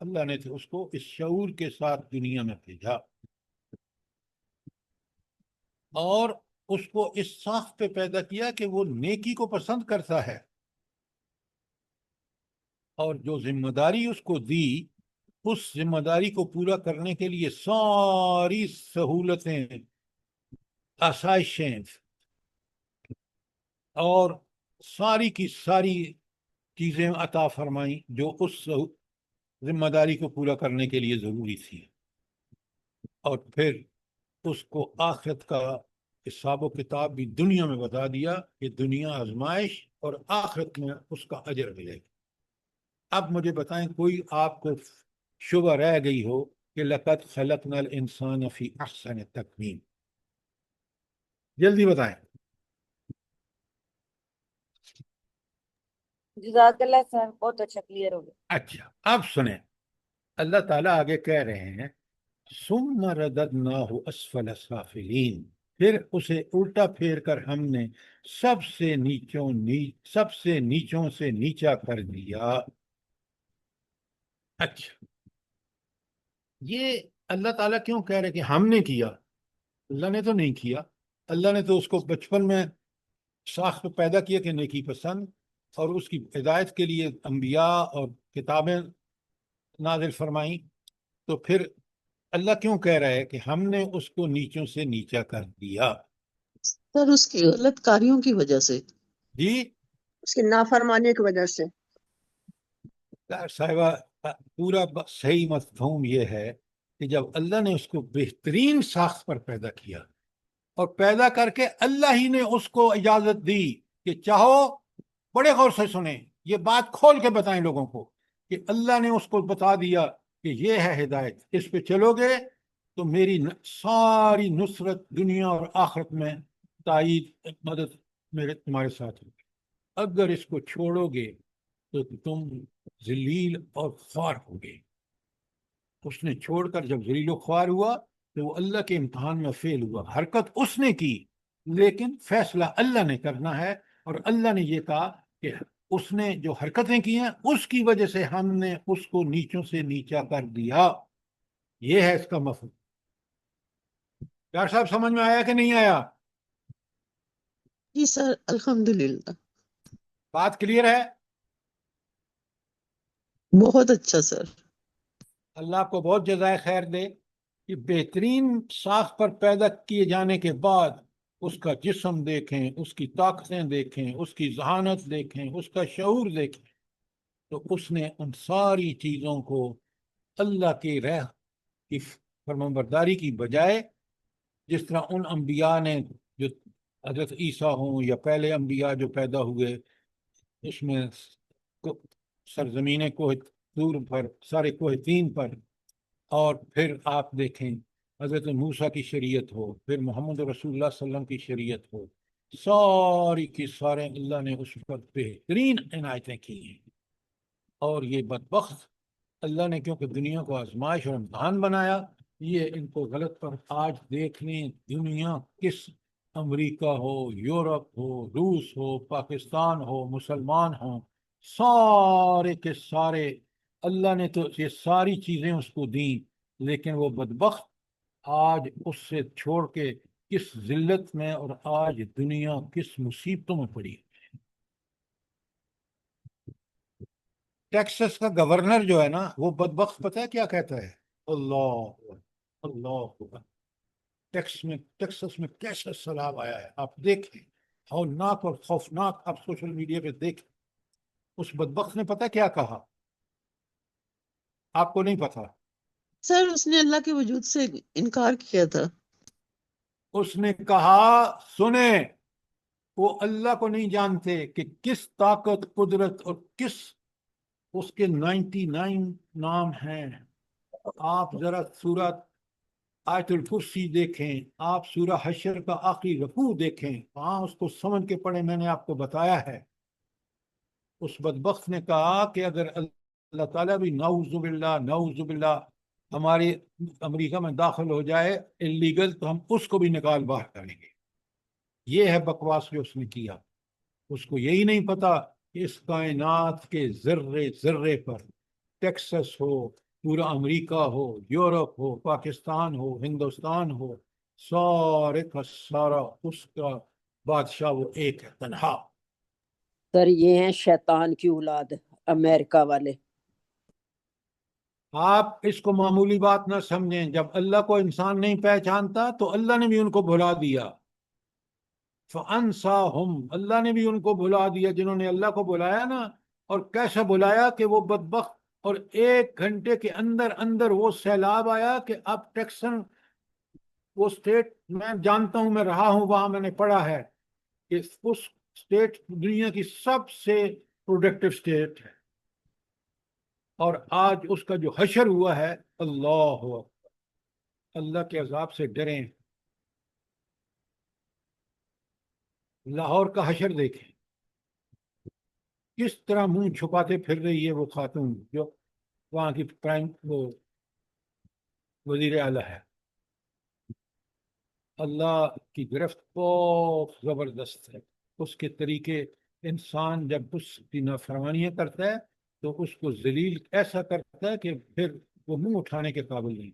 اللہ نے تو اس کو اس شعور کے ساتھ دنیا میں بھیجا، اور اس کو اس ساخت پہ پیدا کیا کہ وہ نیکی کو پسند کرتا ہے، اور جو ذمہ داری اس کو دی، اس ذمہ داری کو پورا کرنے کے لیے ساری سہولتیں، آسائشیں اور ساری کی ساری چیزیں عطا فرمائیں جو اس ذمہ داری کو پورا کرنے کے لیے ضروری تھی، اور پھر اس کو آخرت کا حساب و کتاب بھی دنیا میں بتا دیا کہ دنیا آزمائش اور آخرت میں اس کا اجر ملے گا۔ اب مجھے بتائیں کوئی آپ کو شبہ رہ گئی ہو کہ لقد خلقنا الانسان فی احسن تقویم؟ جلدی بتائیں۔ جزاک اللہ سر، بہت اچھا کلیئر ہو گیا۔ اچھا، اب سنیں، اللہ تعالیٰ آگے کہہ رہے ہیں ثم رددناہ اسفل سافلین، پھر اسے الٹا پھیر کر ہم نے سب سے نیچوں سے نیچا کر دیا۔ اچھا، یہ اللہ تعالیٰ کیوں کہہ رہے کہ ہم نے کیا؟ اللہ نے تو نہیں کیا، اللہ نے تو اس کو بچپن میں ساخت پیدا کیا کہ نیکی پسند، اور اس کی ہدایت کے لیے انبیاء اور کتابیں نازل فرمائیں۔ تو پھر اللہ کیوں کہہ رہا ہے کہ ہم نے اس کو نیچوں سے نیچا کر دیا؟ سر اس کی غلط کاریوں کی وجہ سے۔ جی اس کی نافرمانی کی وجہ سے۔ صاحبہ، پورا صحیح مفہوم یہ ہے کہ جب اللہ نے اس کو بہترین ساخت پر پیدا کیا، اور پیدا کر کے اللہ ہی نے اس کو اجازت دی کہ چاہو، بڑے غور سے سنیں، یہ بات کھول کے بتائیں لوگوں کو، کہ اللہ نے اس کو بتا دیا کہ یہ ہے ہدایت، اس پہ چلو گے تو میری ساری نصرت دنیا اور آخرت میں تائید مدد میرے تمہارے ساتھ ہوگی، اگر اس کو چھوڑو گے تو تم ذلیل اور خوار ہوگے۔ اس نے چھوڑ کر جب ذلیل و خوار ہوا تو وہ اللہ کے امتحان میں فیل ہوا۔ حرکت اس نے کی، لیکن فیصلہ اللہ نے کرنا ہے، اور اللہ نے یہ کہا کہ اس نے جو حرکتیں کی ہیں اس کی وجہ سے ہم نے اس کو نیچوں سے نیچا کر دیا۔ یہ ہے اس کا مفہوم۔ ڈاکٹر صاحب سمجھ میں آیا کہ نہیں آیا؟ جی سر، الحمدللہ بات کلیئر ہے؟ بہت اچھا سر۔ اللہ آپ کو بہت جزائے خیر دے کہ بہترین ساخت پر پیدا کیے جانے کے بعد اس کا جسم دیکھیں، اس کی طاقتیں دیکھیں، اس کی ذہانت دیکھیں، اس کا شعور دیکھیں، تو اس نے ان ساری چیزوں کو اللہ کی راہ کی فرمانبرداری کی بجائے، جس طرح ان انبیاء نے، جو حضرت عیسیٰ ہوں یا پہلے انبیاء جو پیدا ہوئے، اس میں سرزمین کوہ طور پر، سارے کوہ تین پر، اور پھر آپ دیکھیں حضرت موسیٰ کی شریعت ہو، پھر محمد رسول اللہ صلی اللہ علیہ وسلم کی شریعت ہو، ساری کی سارے اللہ نے اس پر بہترین عنایتیں کی ہیں۔ اور یہ بدبخت اللہ نے کیونکہ دنیا کو آزمائش اور امتحان بنایا، یہ ان کو غلط پر آج دیکھ لیں، دنیا کس، امریکہ ہو، یورپ ہو، روس ہو، پاکستان ہو، مسلمان ہوں، سارے کے سارے اللہ نے تو یہ ساری چیزیں اس کو دیں، لیکن وہ بدبخت آج اس سے چھوڑ کے کس ذلت میں، اور آج دنیا کس مصیبتوں میں پڑی۔ ٹیکسس کا گورنر جو ہے نا، وہ بدبخت پتہ ہے کیا کہتا ہے؟ اللہ اللہ، ٹیکسس میں کیسا سیلاب آیا ہے، آپ دیکھیں، ہولناک اور خوفناک، آپ سوشل میڈیا پہ دیکھیں۔ اس بدبخت نے پتہ کیا کہا؟ آپ کو نہیں پتا؟ سر اس نے اللہ کے وجود سے انکار کیا تھا۔ اس نے کہا، سنیں، وہ اللہ کو نہیں جانتے کہ کس طاقت، قدرت اور کس اس کے 99 نام ہیں۔ آپ ذرا سورہ آیت الکرسی دیکھیں، آپ سورہ حشر کا آخری رکوع دیکھیں، وہاں اس کو سمجھ کے پڑھیں، میں نے آپ کو بتایا ہے۔ اس بدبخت نے کہا کہ اگر اللہ تعالیٰ بھی نعوذ باللہ ہماری امریکہ میں داخل ہو جائے اللیگل، تو ہم اس کو بھی نکال باہر کریں گے۔ یہ ہے بکواس جو اس نے کیا۔ اس کو یہی نہیں پتا کہ اس کائنات کے ذرے ذرے پر، ٹیکسس ہو، پورا امریکہ ہو، یورپ ہو، پاکستان ہو، ہندوستان ہو، سارے کا سارا اس کا بادشاہ وہ ایک ہے، تنہا۔ سر یہ ہیں شیطان کی اولاد، امریکہ والے۔ آپ اس کو معمولی بات نہ سمجھیں، جب اللہ کو انسان نہیں پہچانتا تو اللہ نے بھی ان کو بھلا دیا۔ فَأَنْسَاهُمْ، اللہ نے بھی ان کو بھلا دیا، جنہوں نے اللہ کو بلایا نا، اور کیسا بلایا کہ وہ بدبخت، اور 1 گھنٹے کے اندر اندر وہ سیلاب آیا کہ اب ٹیکسن، وہ اسٹیٹ میں جانتا ہوں، میں رہا ہوں وہاں، میں نے پڑھا ہے کہ اس اسٹیٹ دنیا کی سب سے پروڈکٹیو اسٹیٹ ہے، اور آج اس کا جو حشر ہوا ہے، اللہ اللہ کے عذاب سے ڈریں۔ لاہور کا حشر دیکھیں، کس طرح منہ چھپاتے پھر رہی ہے وہ خاتون جو وہاں کی پرائم وہ وزیر اعلیٰ ہے. اللہ کی گرفت بہت زبردست ہے. اس کے طریقے، انسان جب اس کی نافرمانیاں کرتا ہے تو اس کو ذلیل ایسا کرتا ہے کہ پھر وہ منہ اٹھانے کے قابل نہیں.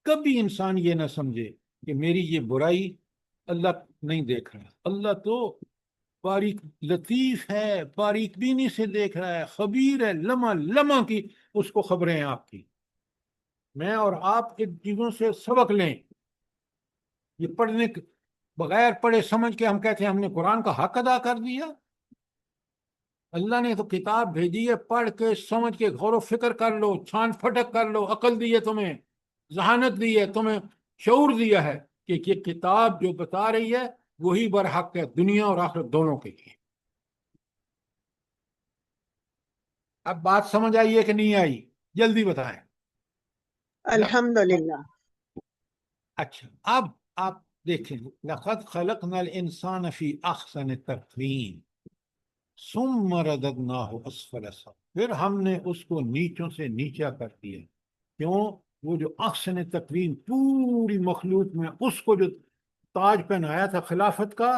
کبھی انسان یہ نہ سمجھے کہ میری یہ برائی اللہ نہیں دیکھ رہا. اللہ تو باریک لطیف ہے، باریک بینی سے دیکھ رہا ہے، خبیر ہے، لمحہ لمحہ کی اس کو خبریں ہیں آپ کی. میں اور آپ ان چیزوں سے سبق لیں. یہ پڑھنے بغیر پڑھے سمجھ کے ہم کہتے ہیں ہم نے قرآن کا حق ادا کر دیا. اللہ نے تو کتاب بھیجی ہے، پڑھ کے سمجھ کے غور و فکر کر لو، چھان پھٹک کر لو. عقل دی ہے تمہیں، ذہانت دی ہے تمہیں، شعور دیا ہے کہ یہ کتاب جو بتا رہی ہے وہی برحق ہے دنیا اور آخرت دونوں کے لیے. اب بات سمجھ آئی ہے کہ نہیں آئی؟ جلدی بتائیں. الحمدللہ. اچھا، اب آپ دیکھیں، لقد خلقنا الانسان فی احسن تقویم ثم رددناہ اسفل سافلین. پھر ہم نے اس کو نیچوں سے نیچا کر دیا. کیوں؟ وہ جو احسن تقویم پوری مخلوق میں اس کو جو تاج پہنایا تھا خلافت کا،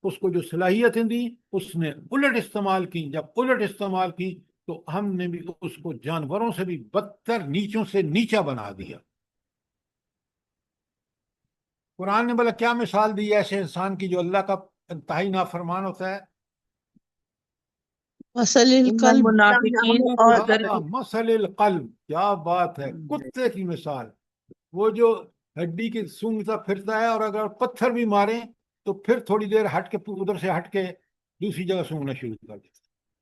اس کو جو صلاحیتیں دی اس نے الٹ استعمال کی. جب الٹ استعمال کی تو ہم نے بھی اس کو جانوروں سے بھی بدتر نیچوں سے نیچا بنا دیا. قرآن نے بولا کیا مثال دی ایسے انسان کی جو اللہ کا انتہائی نافرمان ہوتا ہے؟ مثل ان القلب. المنافقین اور فی مثل القلب. کیا بات ہے، کتے کی مثال. وہ جو ہڈی کی سونگتا پھرتا ہے اور اگر پتھر بھی مارے تو پھر تھوڑی دیر ہٹ کے ادھر سے ہٹ کے دوسری جگہ سونگنا شروع کر دیتا.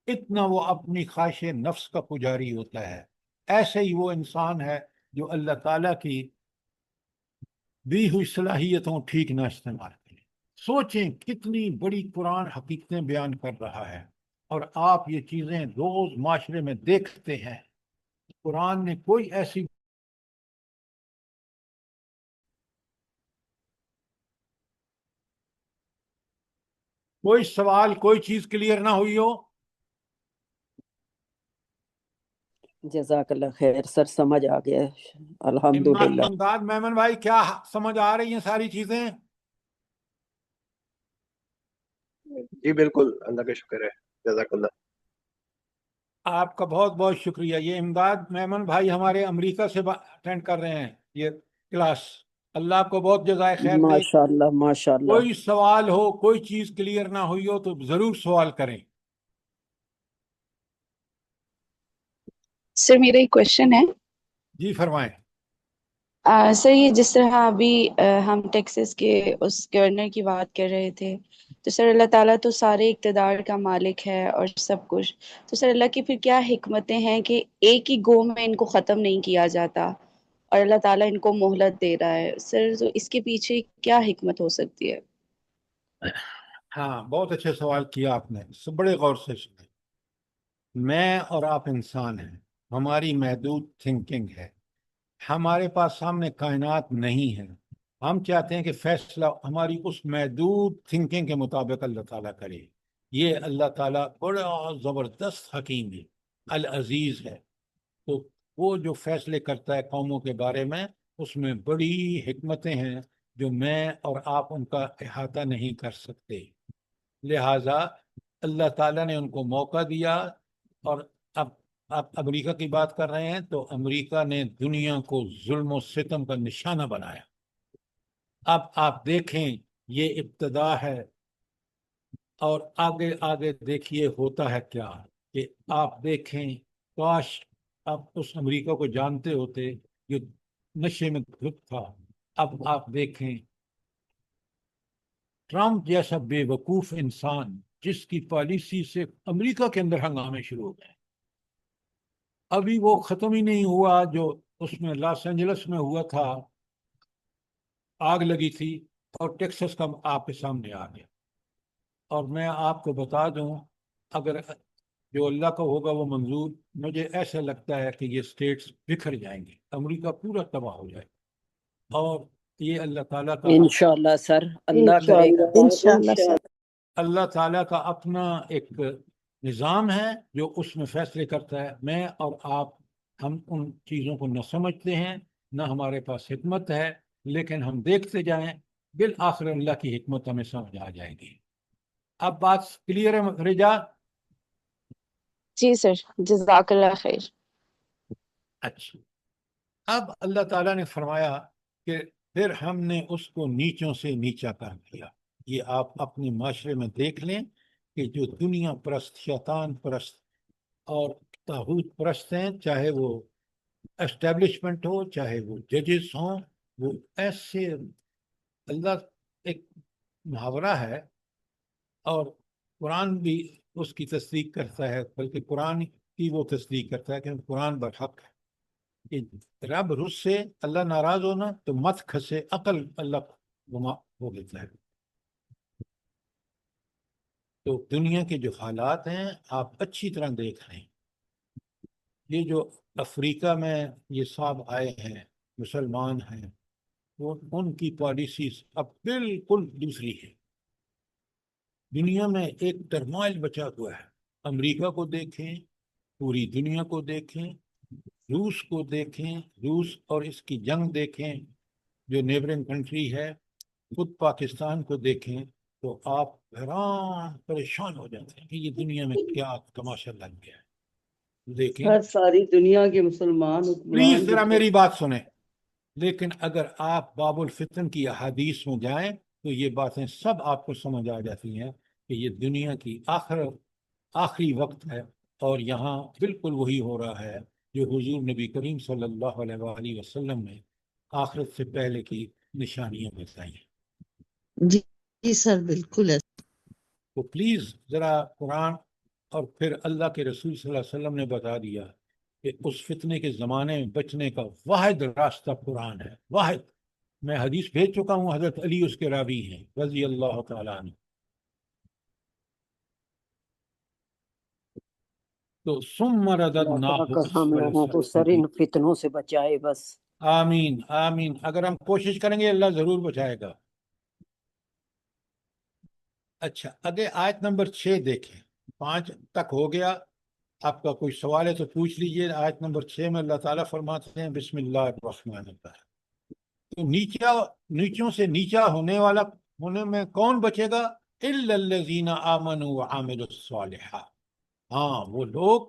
اتنا وہ اپنی خواہش نفس کا پجاری ہوتا ہے. ایسے ہی وہ انسان ہے جو اللہ تعالیٰ کی دی ہوئی صلاحیتوں ٹھیک نہ استعمال کرے. سوچیں کتنی بڑی قرآن حقیقتیں بیان کر رہا ہے، اور آپ یہ چیزیں روز معاشرے میں دیکھتے ہیں. قرآن نے کوئی ایسی کوئی سوال، کوئی چیز کلیئر نہ ہوئی ہو؟ جزاک اللہ خیر سر، سمجھ آ گیا الحمدللہ. امداد میمن بھائی، کیا سمجھ آ رہی ہیں ساری چیزیں؟ جی بالکل، اللہ کا شکر ہے. جزاک اللہ. آپ کا بہت بہت شکریہ. یہ امداد میمن بھائی ہمارے امریکہ سے اٹینڈ کر رہے ہیں یہ کلاس. اللہ آپ کو بہت جزائے خیر دے. ماشاء اللہ ماشاء اللہ. کوئی سوال ہو، کوئی چیز کلیئر نہ ہوئی ہو تو ضرور سوال کریں. سر میرا ایک کوشچن ہے. جی فرمائیں. سر یہ جس طرح ابھی ہم ٹیکسس کے اس گورنر کی بات کر رہے تھے، تو سر اللہ تعالیٰ تو سارے اقتدار کا مالک ہے اور سب کچھ. تو سر اللہ کی پھر کیا حکمتیں ہیں کہ ایک ہی گو میں ان کو ختم نہیں کیا جاتا اور اللہ تعالیٰ ان کو مہلت دے رہا ہے؟ سر تو اس کے پیچھے کیا حکمت ہو سکتی ہے؟ ہاں، بہت اچھے سوال کیا آپ نے، بڑے غور سے سنے. میں اور آپ انسان ہیں، ہماری محدود تھنکنگ ہے، ہمارے پاس سامنے کائنات نہیں ہے. ہم چاہتے ہیں کہ فیصلہ ہماری اس محدود تھنکنگ کے مطابق اللہ تعالیٰ کرے. یہ اللہ تعالیٰ بڑا زبردست حکیم ہے، العزیز ہے. تو وہ جو فیصلے کرتا ہے قوموں کے بارے میں، اس میں بڑی حکمتیں ہیں جو میں اور آپ ان کا احاطہ نہیں کر سکتے. لہٰذا اللہ تعالیٰ نے ان کو موقع دیا. اور اب آپ امریکہ کی بات کر رہے ہیں تو امریکہ نے دنیا کو ظلم و ستم کا نشانہ بنایا. اب آپ دیکھیں یہ ابتدا ہے، اور آگے آگے دیکھیے ہوتا ہے کیا. کہ آپ دیکھیں، کاش آپ اس امریکہ کو جانتے ہوتے جو نشے میں دھت تھا. اب آپ دیکھیں ٹرمپ جیسا بے وقوف انسان جس کی پالیسی سے امریکہ کے اندر ہنگامے شروع ہو گئے. ابھی وہ ختم ہی نہیں ہوا جو اس میں لاس اینجلس میں ہوا تھا، آگ لگی تھی، اور ٹیکسس کا آپ کے سامنے آ گیا. اور میں آپ کو بتا دوں، اگر جو اللہ کا ہوگا وہ منظور، مجھے ایسا لگتا ہے کہ یہ اسٹیٹس بکھر جائیں گے، امریکہ پورا تباہ ہو جائے. اور یہ اللہ تعالیٰ کا انشاءاللہ سر، اللہ کرے گا. انشاءاللہ سر. اللہ تعالیٰ کا اپنا ایک نظام ہے جو اس میں فیصلے کرتا ہے. میں اور آپ ہم ان چیزوں کو نہ سمجھتے ہیں، نہ ہمارے پاس حکمت ہے، لیکن ہم دیکھتے جائیں، بالآخر اللہ کی حکمت ہمیں سمجھ آ جائے گی۔ اب بات کلیئر ہے رجا؟ جی سر، جزاک اللہ خیر۔ اچھا، اب اللہ تعالیٰ نے فرمایا کہ پھر ہم نے اس کو نیچوں سے نیچا کر دیا۔ یہ آپ اپنے معاشرے میں دیکھ لیں کہ جو دنیا پرست، شیطان پرست اور طاغوت پرست ہیں، چاہے وہ اسٹیبلشمنٹ ہو، چاہے وہ ججز ہوں، وہ ایسے، اللہ ایک محاورہ ہے اور قرآن بھی اس کی تصدیق کرتا ہے، بلکہ قرآن کی وہ تصدیق کرتا ہے کہ قرآن برحق ہے کہ رب رس سے، اللہ ناراض ہونا تو مت کھسے، عقل اللہ گما ہو دیتا ہے۔ تو دنیا کے جو حالات ہیں آپ اچھی طرح دیکھ رہے ہیں، یہ جو افریقہ میں یہ صاحب آئے ہیں، مسلمان ہیں، وہ ان کی پالیسیز اب بالکل دوسری ہے۔ دنیا میں ایک ٹرمائل بچا ہوا ہے، امریکہ کو دیکھیں، پوری دنیا کو دیکھیں، روس کو دیکھیں، روس اور اس کی جنگ دیکھیں جو نیبرنگ کنٹری ہے، خود پاکستان کو دیکھیں، تو آپ حیران پریشان ہو جاتے ہیں کہ یہ دنیا میں کیا تماشا لگ گیا ہے۔ لیکن ہر ساری دنیا کے مسلمان پلیز حکمران ذرا جو میری بات سنیں، لیکن اگر آپ باب الفتن کی احادیث میں جائیں تو یہ باتیں سب آپ کو سمجھ آ جاتی ہیں کہ یہ دنیا کی آخری وقت ہے، اور یہاں بالکل وہی ہو رہا ہے جو حضور نبی کریم صلی اللہ علیہ وآلہ وسلم نے آخرت سے پہلے کی نشانیاں بتائی ہیں۔ جی جی سر، بالکل ہے۔ تو پلیز ذرا قرآن اور پھر اللہ کے رسول صلی اللہ علیہ وسلم نے بتا دیا کہ اس فتنے کے زمانے میں بچنے کا واحد راستہ قرآن ہے، واحد۔ میں حدیث بھیج چکا ہوں، حضرت علی اس کے راوی ہیں رضی اللہ تعالیٰ عنہ۔ تو ثم اللہ رددناہ پاک ہم اسفل لوگوں کو سر سافلین۔ ان فتنوں سے بچائے بس۔ آمین آمین، اگر ہم کوشش کریں گے اللہ ضرور بچائے گا۔ اچھا، آگے آیت نمبر 6 دیکھیں، 5 تک ہو گیا، آپ کا کوئی سوال ہے تو پوچھ لیجئے۔ آیت نمبر 6 میں اللہ تعالیٰ فرماتے ہیں بسم اللہ الرحمن الرحیم۔ تو نیچوں سے نیچا ہونے میں کون بچے گا؟ الا الذین آمنوا وعملوا الصالحات، ہاں وہ لوگ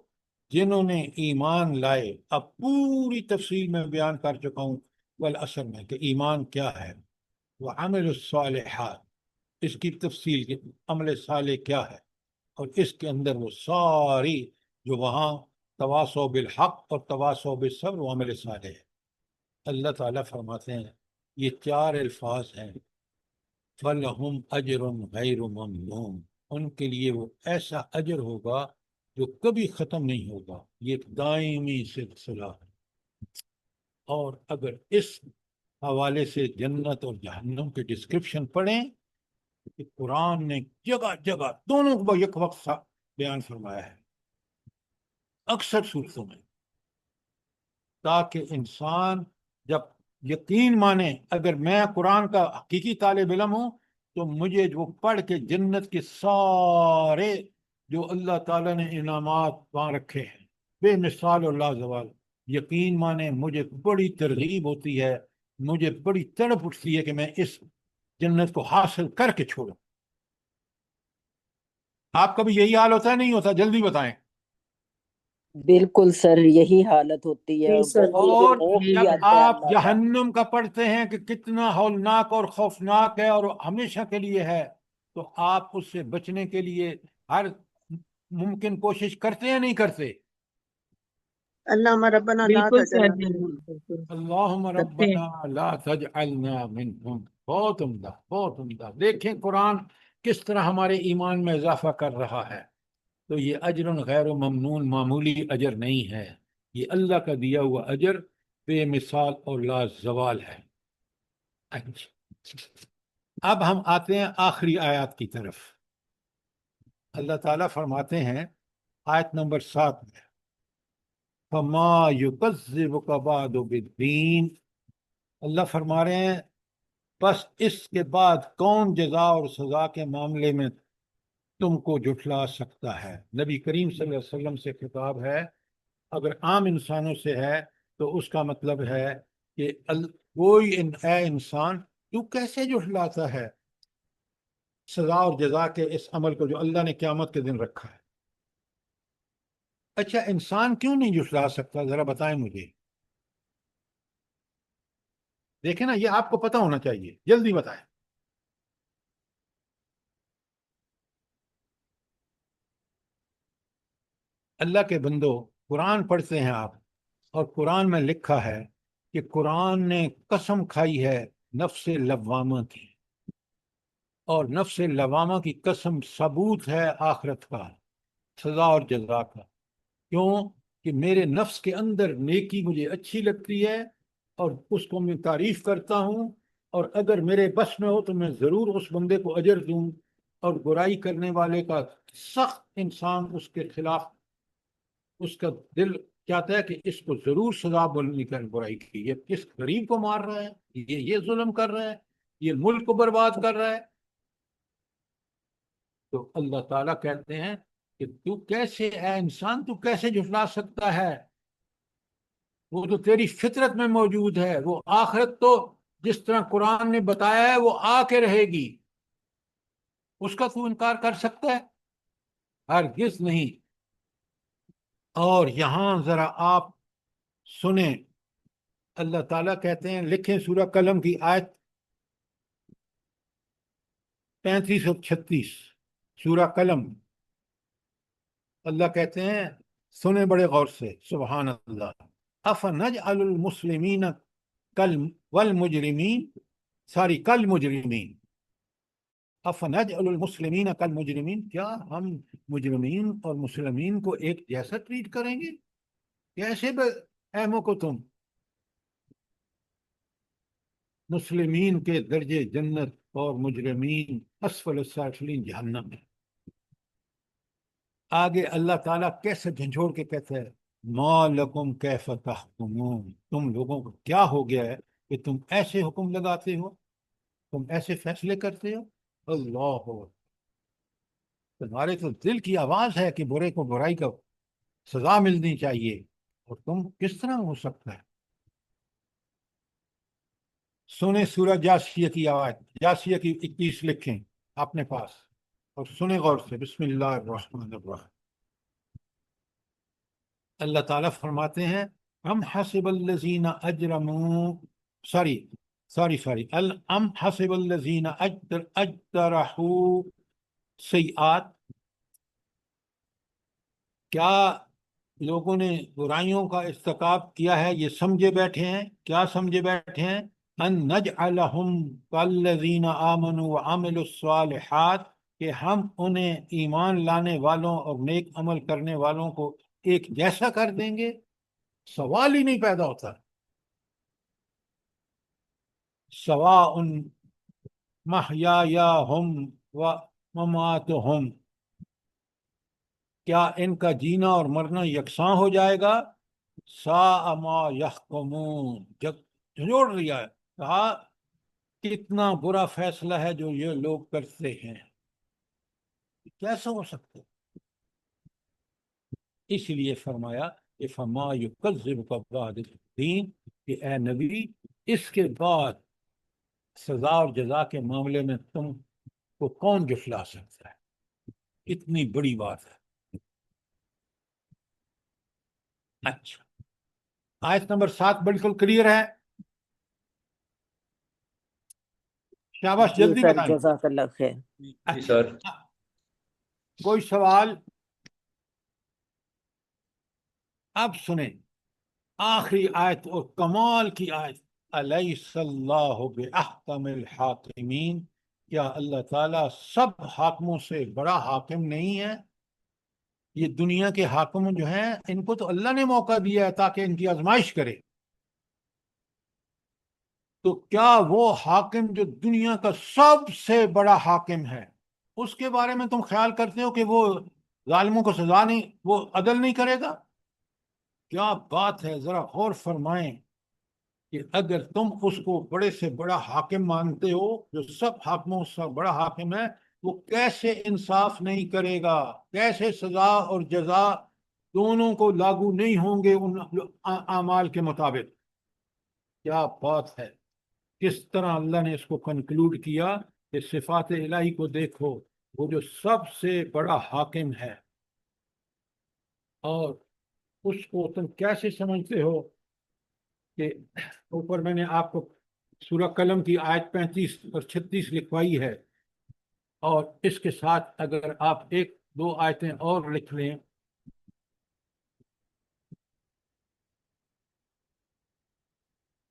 جنہوں نے ایمان لائے۔ اب پوری تفصیل میں بیان کر چکا ہوں والعصر میں کہ ایمان کیا ہے، وعملوا الصالحات اس کی تفصیل کہ عمل صالح کیا ہے، اور اس کے اندر وہ ساری جو وہاں تواصوا بالحق اور تواصوا بالصبر و عمل صالح ہے۔ اللہ تعالیٰ فرماتے ہیں یہ 4 الفاظ ہیں، فَلَهُمْ أَجْرٌ غَيْرُ مَمْنُونٍ، ان کے لیے وہ ایسا اجر ہوگا جو کبھی ختم نہیں ہوگا، یہ ایک دائمی سلسلہ ہے۔ اور اگر اس حوالے سے جنت اور جہنم کے ڈسکرپشن پڑھیں کہ قرآن نے جگہ جگہ دونوں کو یک وقت بیان فرمایا ہے، اکثر صورتوں میں، تاکہ انسان جب یقین مانے، اگر میں قرآن کا حقیقی طالب علم ہوں تو مجھے وہ پڑھ کے جنت کے سارے جو اللہ تعالیٰ نے انعامات وہاں رکھے ہیں بے مثال اور لازوال، یقین مانے مجھے بڑی ترغیب ہوتی ہے، مجھے بڑی تڑپ اٹھتی ہے کہ میں اس جنت کو حاصل کر کے چھوڑوں۔ آپ کا بھی یہی حال ہوتا ہے نہیں ہوتا؟ جلدی بتائیں۔ بالکل سر، یہی حالت ہوتی ہے، جی اور سر، بہت اور خوف بھی جب آتا ہے آپ اللہ کا۔ جہنم کا پڑھتے ہیں کہ کتنا ہولناک اور خوفناک ہے اور ہمیشہ کے لیے ہے، تو آپ اس سے بچنے کے لیے ہر ممکن کوشش کرتے یا نہیں کرتے؟ اللہم ربنا لا بالکل سر، تجعلنا منهم۔ بالکل اللہم کرتے ہیں۔ ربنا لا تجعلنا منہم۔ بہت عمدہ، بہت عمدہ۔ دیکھیں قرآن کس طرح ہمارے ایمان میں اضافہ کر رہا ہے۔ تو یہ اجر غیر ممنون معمولی اجر نہیں ہے، یہ اللہ کا دیا ہوا اجر بے مثال اور لازوال ہے۔ اچھا، اب ہم آتے ہیں آخری آیات کی طرف۔ اللہ تعالیٰ فرماتے ہیں آیت نمبر 7 میں، فَمَا يُكَذِّبُكَ بَعْدُ بِالدِّينِ، اللہ فرما رہے ہیں بس اس کے بعد کون جزا اور سزا کے معاملے میں تم کو جھٹلا سکتا ہے؟ نبی کریم صلی اللہ علیہ وسلم سے خطاب ہے، اگر عام انسانوں سے ہے تو اس کا مطلب ہے کہ کوئی اے انسان تو کیسے جھٹلاتا ہے سزا اور جزا کے اس عمل کو جو اللہ نے قیامت کے دن رکھا ہے. اچھا انسان کیوں نہیں جھٹلا سکتا ذرا بتائیں مجھے. دیکھیں نا یہ آپ کو پتہ ہونا چاہیے، جلدی بتائیں. اللہ کے بندو قرآن پڑھتے ہیں آپ، اور قرآن میں لکھا ہے کہ قرآن نے قسم کھائی ہے نفس لوامہ کی، اور نفس لوامہ کی قسم ثبوت ہے آخرت کا، سزا اور جزا کا. کیوں کہ میرے نفس کے اندر نیکی مجھے اچھی لگتی ہے اور اس کو میں تعریف کرتا ہوں، اور اگر میرے بس میں ہو تو میں ضرور اس بندے کو اجر دوں، اور برائی کرنے والے کا سخت انسان اس کے خلاف اس کا دل چاہتا ہے کہ اس کو ضرور سزا ملنی کر برائی کی. یہ کس غریب کو مار رہا ہے، یہ ظلم کر رہا ہے، یہ ملک کو برباد کر رہا ہے. تو اللہ تعالیٰ کہتے ہیں کہ تو کیسے اے انسان تو کیسے جھٹلا سکتا ہے، وہ تو تیری فطرت میں موجود ہے. وہ آخرت تو جس طرح قرآن نے بتایا ہے وہ آ کے رہے گی، اس کا تو انکار کر سکتا ہے؟ ہرگز نہیں. اور یہاں ذرا آپ سنیں، اللہ تعالیٰ کہتے ہیں، لکھیں سورہ قلم کی آیت 35 اور 36، سورہ قلم. اللہ کہتے ہیں، سنیں بڑے غور سے، سبحان اللہ. افنجعل المسلمین والمجرمین، ساری کالمجرمین، افنجعل المسلمین کالمجرمین، کیا ہم مجرمین اور مسلمین کو ایک جیسا ٹریٹ کریں گے؟ کیسے احموں کو تم مسلمین کے درجے جنت اور مجرمین اسفل السافلین جہنم میں. آگے اللہ تعالیٰ کیسے جھنجھوڑ کے کہتے ہیں، ما لکم کیف تحکمون، تم لوگوں کو کیا ہو گیا ہے کہ تم ایسے حکم لگاتے ہو، تم ایسے فیصلے کرتے ہو. اللہ، تمہارے تو دل کی آواز ہے کہ برے کو برائی کا سزا ملنی چاہیے، اور تم کس طرح ہو سکتا ہے. سنیں سورہ جاسیہ کی آیت، جاسیہ کی 21 لکھیں اپنے پاس اور سنیں غور سے. بسم اللہ الرحمن الرحیم. اللہ تعالیٰ فرماتے ہیں، ام حسب الذین اجرموا، سوری ام حسب الذین اجترحوا سیئات، کیا لوگوں نے برائیوں کا ارتکاب کیا ہے یہ سمجھے بیٹھے ہیں، کیا سمجھے بیٹھے ہیں، ان نجعلہم کالذین آمنوا وعملوا الصالحات، کہ ہم انہیں ایمان لانے والوں اور نیک عمل کرنے والوں کو ایک جیسا کر دیں گے. سوال ہی نہیں پیدا ہوتا. سواء محیاہم ومماتہم، کیا ان کا جینا اور مرنا یکساں ہو جائے گا. ساء ما یحکمون، جب جھنجھوڑ لیا ہے، کہا کتنا برا فیصلہ ہے جو یہ لوگ کرتے ہیں، کیسا ہو سکتا ہے. اس لیے فرمایا کہ فما یکذبک بعد الدین، کہ اے نبی اس کے بعد سزا اور جزا کے معاملے میں تم کو کون جھٹلا سکتا ہے. اتنی بڑی بات ہے. اچھا آیت نمبر 7 بالکل کلیئر ہے؟ شاباش، جی جلدی سر، بتائیں. جزاک اللہ خیر. جی سر. کوئی سوال؟ اب سنیں آخری آیت اور کمال کی آیت، الیس اللہ باحکم الحاکمین، کیا اللہ تعالیٰ سب حاکموں سے بڑا حاکم نہیں ہے؟ یہ دنیا کے حاکم جو ہیں ان کو تو اللہ نے موقع دیا ہے تاکہ ان کی آزمائش کرے، تو کیا وہ حاکم جو دنیا کا سب سے بڑا حاکم ہے اس کے بارے میں تم خیال کرتے ہو کہ وہ ظالموں کو سزا نہیں، وہ عدل نہیں کرے گا؟ کیا بات ہے، ذرا غور فرمائیں کہ اگر تم اس کو بڑے سے بڑا حاکم مانتے ہو جو سب حاکموں سے بڑا حاکم ہے، وہ کیسے انصاف نہیں کرے گا، کیسے سزا اور جزا دونوں کو لاگو نہیں ہوں گے ان اعمال کے مطابق. کیا بات ہے، کس طرح اللہ نے اس کو کنکلوڈ کیا کہ صفات الہی کو دیکھو، وہ جو سب سے بڑا حاکم ہے. اور اس کو تم کیسے سمجھتے ہو کہ اوپر میں نے آپ کو سورہ قلم کی آیت 35 اور 36 لکھوائی ہے، اور اس کے ساتھ اگر آپ ایک دو آیتیں اور لکھ لیں،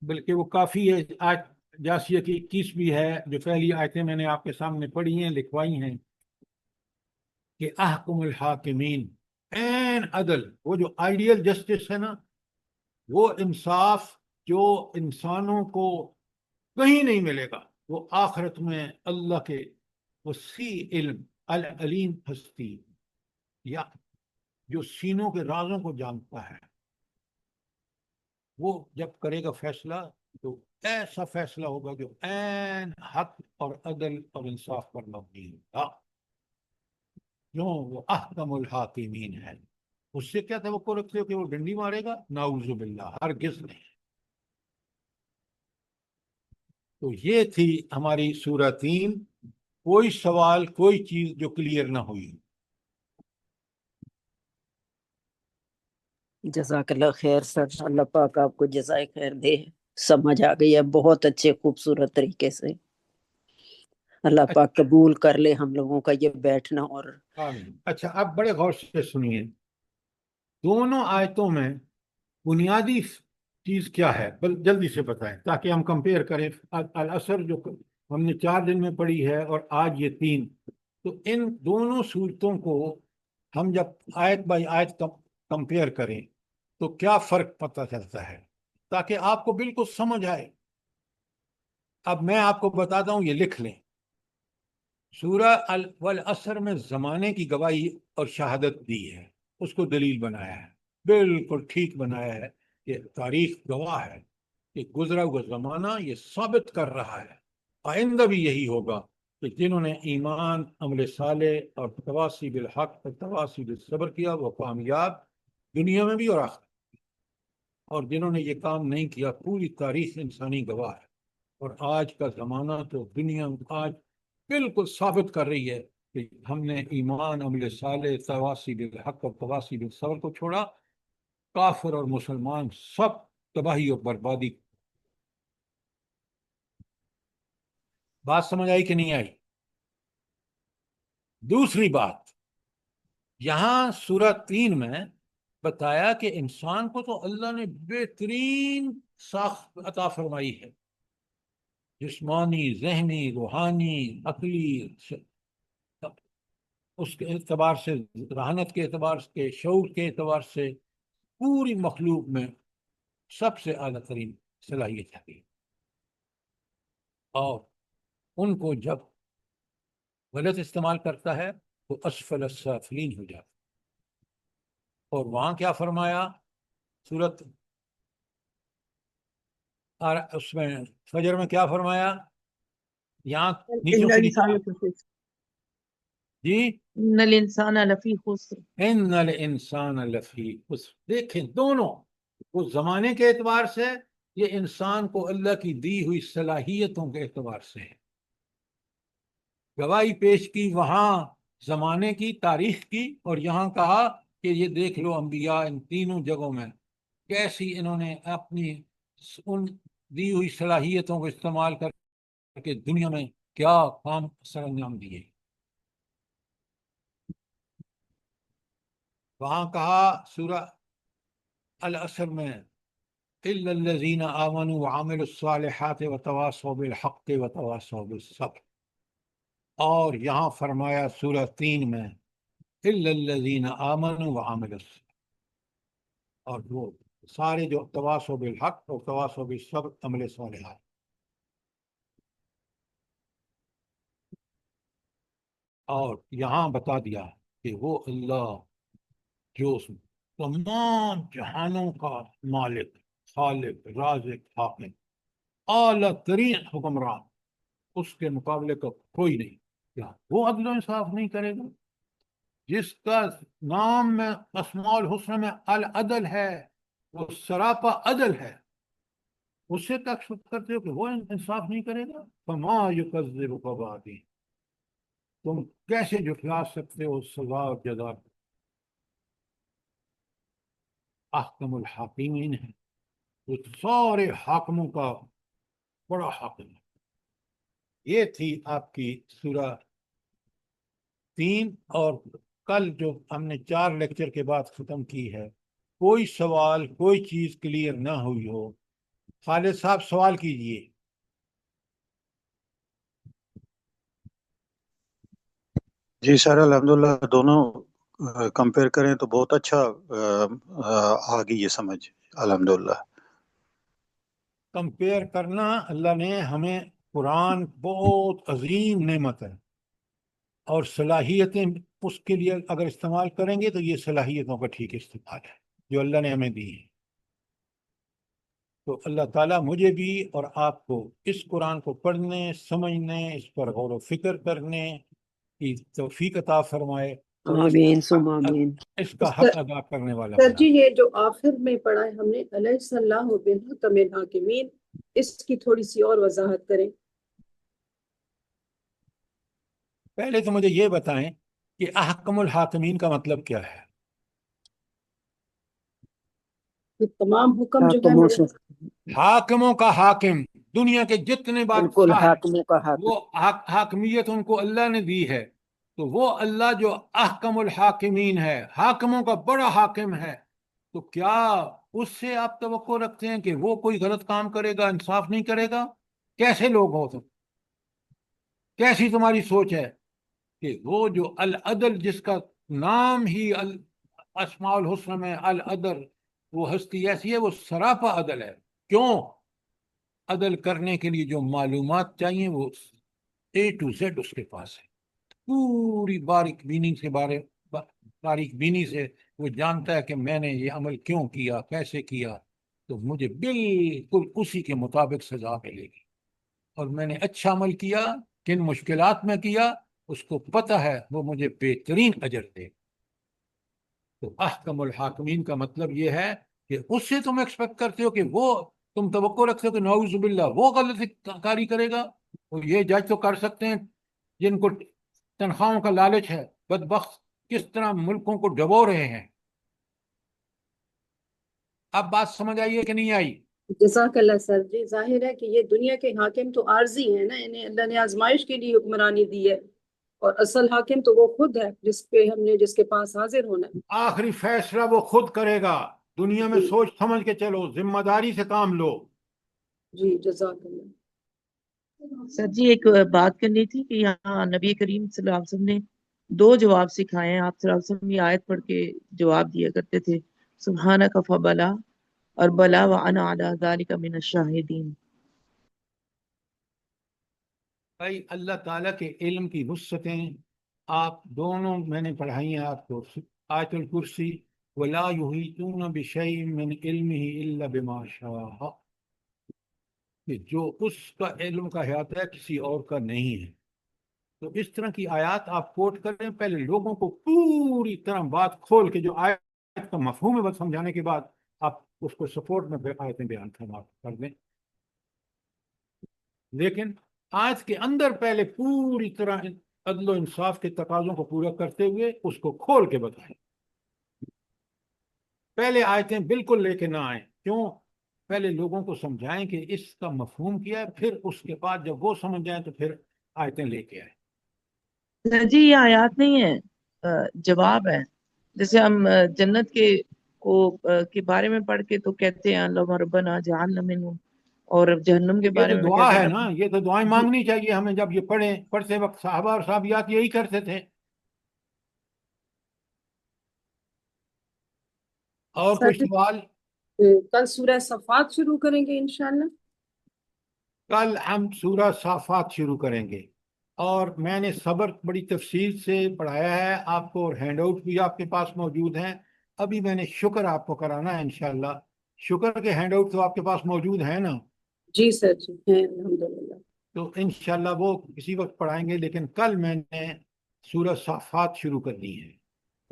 بلکہ وہ کافی ہے. آیت جاسیہ کی 21 بھی ہے، جو پہلی آیتیں میں نے آپ کے سامنے پڑھی ہیں، لکھوائی ہیں، کہ احکم الحاکمین، این عدل، وہ جو آئیڈیل جسٹس ہے نا، وہ انصاف جو انسانوں کو کہیں نہیں ملے گا، وہ آخرت میں اللہ کے وسیع علم العلیم ہستی، یا جو سینوں کے رازوں کو جانتا ہے، وہ جب کرے گا فیصلہ تو ایسا فیصلہ ہوگا جو عین حق اور عدل اور انصاف پر مبنی ہوگا، جو وہ احکم الحاکمین ہے. اس سے کیا توقع رکھتے ہو کہ وہ ڈنڈی مارے گا؟ نعوذ باللہ، ہرگز نہیں. تو یہ تھی ہماری سورہ 3. کوئی سوال، کوئی چیز جو کلیئر نہ ہوئی؟ جزاک اللہ خیر سر، اللہ پاک آپ کو جزائے خیر دے، سمجھ آ گئی ہے بہت اچھے خوبصورت طریقے سے. اللہ پاک قبول کر لے ہم لوگوں کا یہ بیٹھنا. اور آمین. اچھا، اب بڑے غور سے سنیے، دونوں آیتوں میں بنیادی چیز کیا ہے؟ جلدی سے بتائیں تاکہ ہم کمپیئر کریں. العصر جو ہم نے 4 دن میں پڑھی ہے اور آج یہ 3، تو ان دونوں صورتوں کو ہم جب آیت بائی آیت کمپیئر کریں تو کیا فرق پتہ چلتا ہے، تاکہ آپ کو بالکل سمجھ آئے. اب میں آپ کو بتاتا ہوں، یہ لکھ لیں. سورہ والعصر میں زمانے کی گواہی اور شہادت دی ہے، اس کو دلیل بنایا ہے، بالکل ٹھیک بنایا ہے. یہ تاریخ گواہ ہے کہ گزرا ہوا زمانہ یہ ثابت کر رہا ہے، آئندہ بھی یہی ہوگا، کہ جنہوں نے ایمان، عمل صالح اور تواصی بالحق اور تواصی بالصبر کیا وہ کامیاب دنیا میں بھی اور آخرت میں. اور جنہوں نے یہ کام نہیں کیا، پوری تاریخ انسانی گواہ ہے. اور آج کا زمانہ تو دنیا آج بالکل ثابت کر رہی ہے کہ ہم نے ایمان، عمل صالح، تواصی بالحق اور تواصی بالصبر کو چھوڑا، کافر اور مسلمان سب تباہی اور بربادی. بات سمجھ آئی کہ نہیں آئی؟ دوسری بات، یہاں سورہ 3 میں بتایا کہ انسان کو تو اللہ نے بہترین ساخت عطا فرمائی ہے، جسمانی، ذہنی، روحانی، عقلی، اس کے اعتبار سے، ذہانت کے اعتبار سے، شعور کے اعتبار سے، پوری مخلوق میں سب سے اعلیٰ ترین صلاحیت ہے. اور ان کو جب غلط استعمال کرتا ہے تو اسفل السافلین ہو جاتا. اور وہاں کیا فرمایا سورت اس میں فجر میں کیا فرمایا؟ یہاں نیچوں ان سے نیچے الانسان لفی جی، ان الانسان لفی خسر. ان الانسان لفی خسر. دیکھیں دونوں، وہ زمانے کے اعتبار سے، یہ انسان کو اللہ کی دی ہوئی صلاحیتوں کے اعتبار سے ہے. گواہی پیش کی وہاں زمانے کی، تاریخ کی، اور یہاں کہا کہ یہ دیکھ لو انبیاء ان تینوں جگہوں میں کیسی انہوں نے اپنی ان دی ہوئی صلاحیتوں کو استعمال کر کے دنیا میں کیا کام سر انجام دیے. وہاں کہا سورہ العصر میں الا الذین آمنوا وعملوا الصالحات وتواصوا بالحق وتواصوا بالصبر. اور یہاں فرمایا سورہ 3 میں الا الذین آمنوا وعملوا الصالحات، اور وہ سارے جو تواصوا بالحق اور تواصوا بالصبر عمل صالحات. اور یہاں بتا دیا کہ وہ اللہ جو تمام جہانوں کا مالک، خالق، رازق، حاکم، اعلیٰ ترین حکمران، اس کے مقابلے کا کوئی نہیں. کیا وہ عدل و انصاف نہیں کرے گا؟ جس کا نام میں اسماء الحسنى میں العدل ہے، وہ سراپا عدل ہے، اس سے تشبیہ کرتے ہو کہ وہ انصاف نہیں کرے گا؟ فما یکذبک بعد، تم کیسے جھٹلا سکتے ہو سزا اور جزا؟ احکم الحاکمین ہے، وہ سارے حاکموں کا بڑا حاکم ہے۔ یہ تھی آپ کی سورہ 3، اور کل جو ہم نے 4 لیکچر کے بعد ختم کی ہے، کوئی سوال کوئی چیز کلیئر نہ ہوئی ہو، خالد صاحب سوال کیجئے۔ جی سر، الحمدللہ دونوں کمپیئر کریں تو بہت اچھا آ گئی یہ سمجھ، الحمدللہ۔ کمپیئر کرنا، اللہ نے ہمیں قرآن بہت عظیم نعمت ہے، اور صلاحیتیں اس کے لیے اگر استعمال کریں گے تو یہ صلاحیتوں کا ٹھیک استعمال ہے جو اللہ نے ہمیں دی ہے۔ تو اللہ تعالیٰ مجھے بھی اور آپ کو اس قرآن کو پڑھنے، سمجھنے، اس پر غور و فکر کرنے کی توفیق عطا فرمائے، اور آمین ثم آمین۔ اس کا حق ادا کرنے والا سر بنا۔ جی یہ جو آخر میں پڑھا ہے ہم نے الیس اللہ بحکم الحاکمین، اس کی تھوڑی سی اور وضاحت کریں۔ پہلے تو مجھے یہ بتائیں کہ احکم الحاکمین کا مطلب کیا ہے؟ یہ تمام حکم جو ہے حاکموں میرے سے حاکموں کا حاکم، دنیا کے جتنے بالکل بادشاہ ہیں حاکموں کا حاکم۔ وہ حاکمیت ان کو اللہ نے دی ہے، تو وہ اللہ جو احکم الحاکمین ہے، حاکموں کا بڑا حاکم ہے، تو کیا اس سے آپ توقع رکھتے ہیں کہ وہ کوئی غلط کام کرے گا، انصاف نہیں کرے گا؟ کیسے لوگ ہو تم؟ کیسی تمہاری سوچ ہے کہ وہ جو العدل، جس کا نام ہی اسماء الحسنى میں العدل، وہ ہستی ایسی ہے، وہ سراپا عدل ہے۔ کیوں؟ عدل کرنے کے لیے جو معلومات چاہیے وہ A to Z اس کے پاس ہے، پوری باریک بینی سے وہ جانتا ہے کہ میں نے یہ عمل کیوں کیا، کیسے کیا، تو مجھے بالکل اسی کے مطابق سزا ملے گی، اور میں نے اچھا عمل کیا، کن مشکلات میں کیا، اس کو پتہ ہے، وہ مجھے بہترین اجر دے۔ تو احکم الحاکمین کا مطلب یہ ہے کہ اس سے تم ایکسپیکٹ کرتے ہو کہ وہ، تم توقع رکھتے ہو کہ نعوذ باللہ وہ غلطی کاری کرے گا۔ اور یہ جج تو کر سکتے ہیں جن کو تنخواہوں کا لالچ ہے، بدبخت کس طرح ملکوں کو ڈبو رہے ہیں۔ اب بات سمجھ آئیے کہ نہیں آئی؟ جزاک اللہ سر جی، ظاہر ہے کہ یہ دنیا کے حاکم تو عارضی ہیں نا، انہیں اللہ نے آزمائش کے لیے حکمرانی دی ہے، اور اصل حاکم تو وہ خود ہے جس کے پاس حاضر ہونا ہے۔ آخری فیصلہ وہ خود کرے گا۔ دنیا میں سوچ سمجھ کے چلو، ذمہ داری سے کام لو۔ جی جزاک اللہ۔ سر جی ایک بات کرنی تھی کہ یہاں نبی کریم صلی اللہ علیہ وسلم نے 2 جواب سکھائے ہیں۔ آپ صلی اللہ علیہ وسلم یہ آیت پڑھ کے جواب دیا کرتے تھے، سبحانک فبلا، اور بلا وانا علی ذالک من الشاہدین۔ بھائی اللہ تعالیٰ کے علم کی وسعتیں آپ دونوں میں نے پڑھائی ہیں آپ کو، آیت الکرسی، وَلَا يُحِيطُونَ بِشَيْءٍ مِّنْ عِلْمِهِ إِلَّا بِمَا شَاءَ، کہ جو اس کا علم کا احاطہ ہے کسی اور کا نہیں ہے۔ تو اس طرح کی آیات آپ کوٹ کریں، پہلے لوگوں کو پوری طرح بات کھول کے جو آیت کا مفہوم ہے بس سمجھانے کے بعد آپ اس کو سپورٹ میں آیتیں بیان کر دیں، لیکن آیت کے اندر پہلے پوری طرح عدل و انصاف کے تقاضوں کو پورا کرتے ہوئے اس کو کھول کے بتائیں۔ پہلے آیتیں بالکل لے کے نہ آئیں، کیوں؟ پہلے لوگوں کو سمجھائیں کہ اس کا مفہوم کیا ہے، پھر اس کے بعد جب وہ سمجھ جائیں تو پھر آیتیں لے کے آئیں۔ سر جی یہ آیات نہیں ہے، جواب ہے۔ جیسے ہم جنت کے بارے میں پڑھ کے تو کہتے ہیں اللہم ربنا جعلنا منہم، اور جہنم کے یہ بارے تو میں دعا کہتے ہے ہیں نا، یہ تو دعائیں جی مانگنی چاہیے ہمیں۔ جب یہ پڑھتے وقت صحابہ اور صحابیات یہی کرتے تھے۔ اور سر کوئی سوال؟ کل سورہ صفات شروع کریں گے انشاءاللہ۔ کل ہم سورہ صافات شروع کریں گے، اور میں نے صبر بڑی تفصیل سے پڑھایا ہے آپ کو، اور ہینڈ آؤٹ بھی آپ کے پاس موجود ہیں۔ ابھی میں نے شکر آپ کو کرانا ہے انشاءاللہ۔ شکر کے ہینڈ آؤٹ تو آپ کے پاس موجود ہیں نا؟ جی سر جی ہیں الحمدللہ۔ تو انشاءاللہ وہ کسی وقت پڑھائیں گے، لیکن کل میں نے سورہ صافات شروع کرنی ہے۔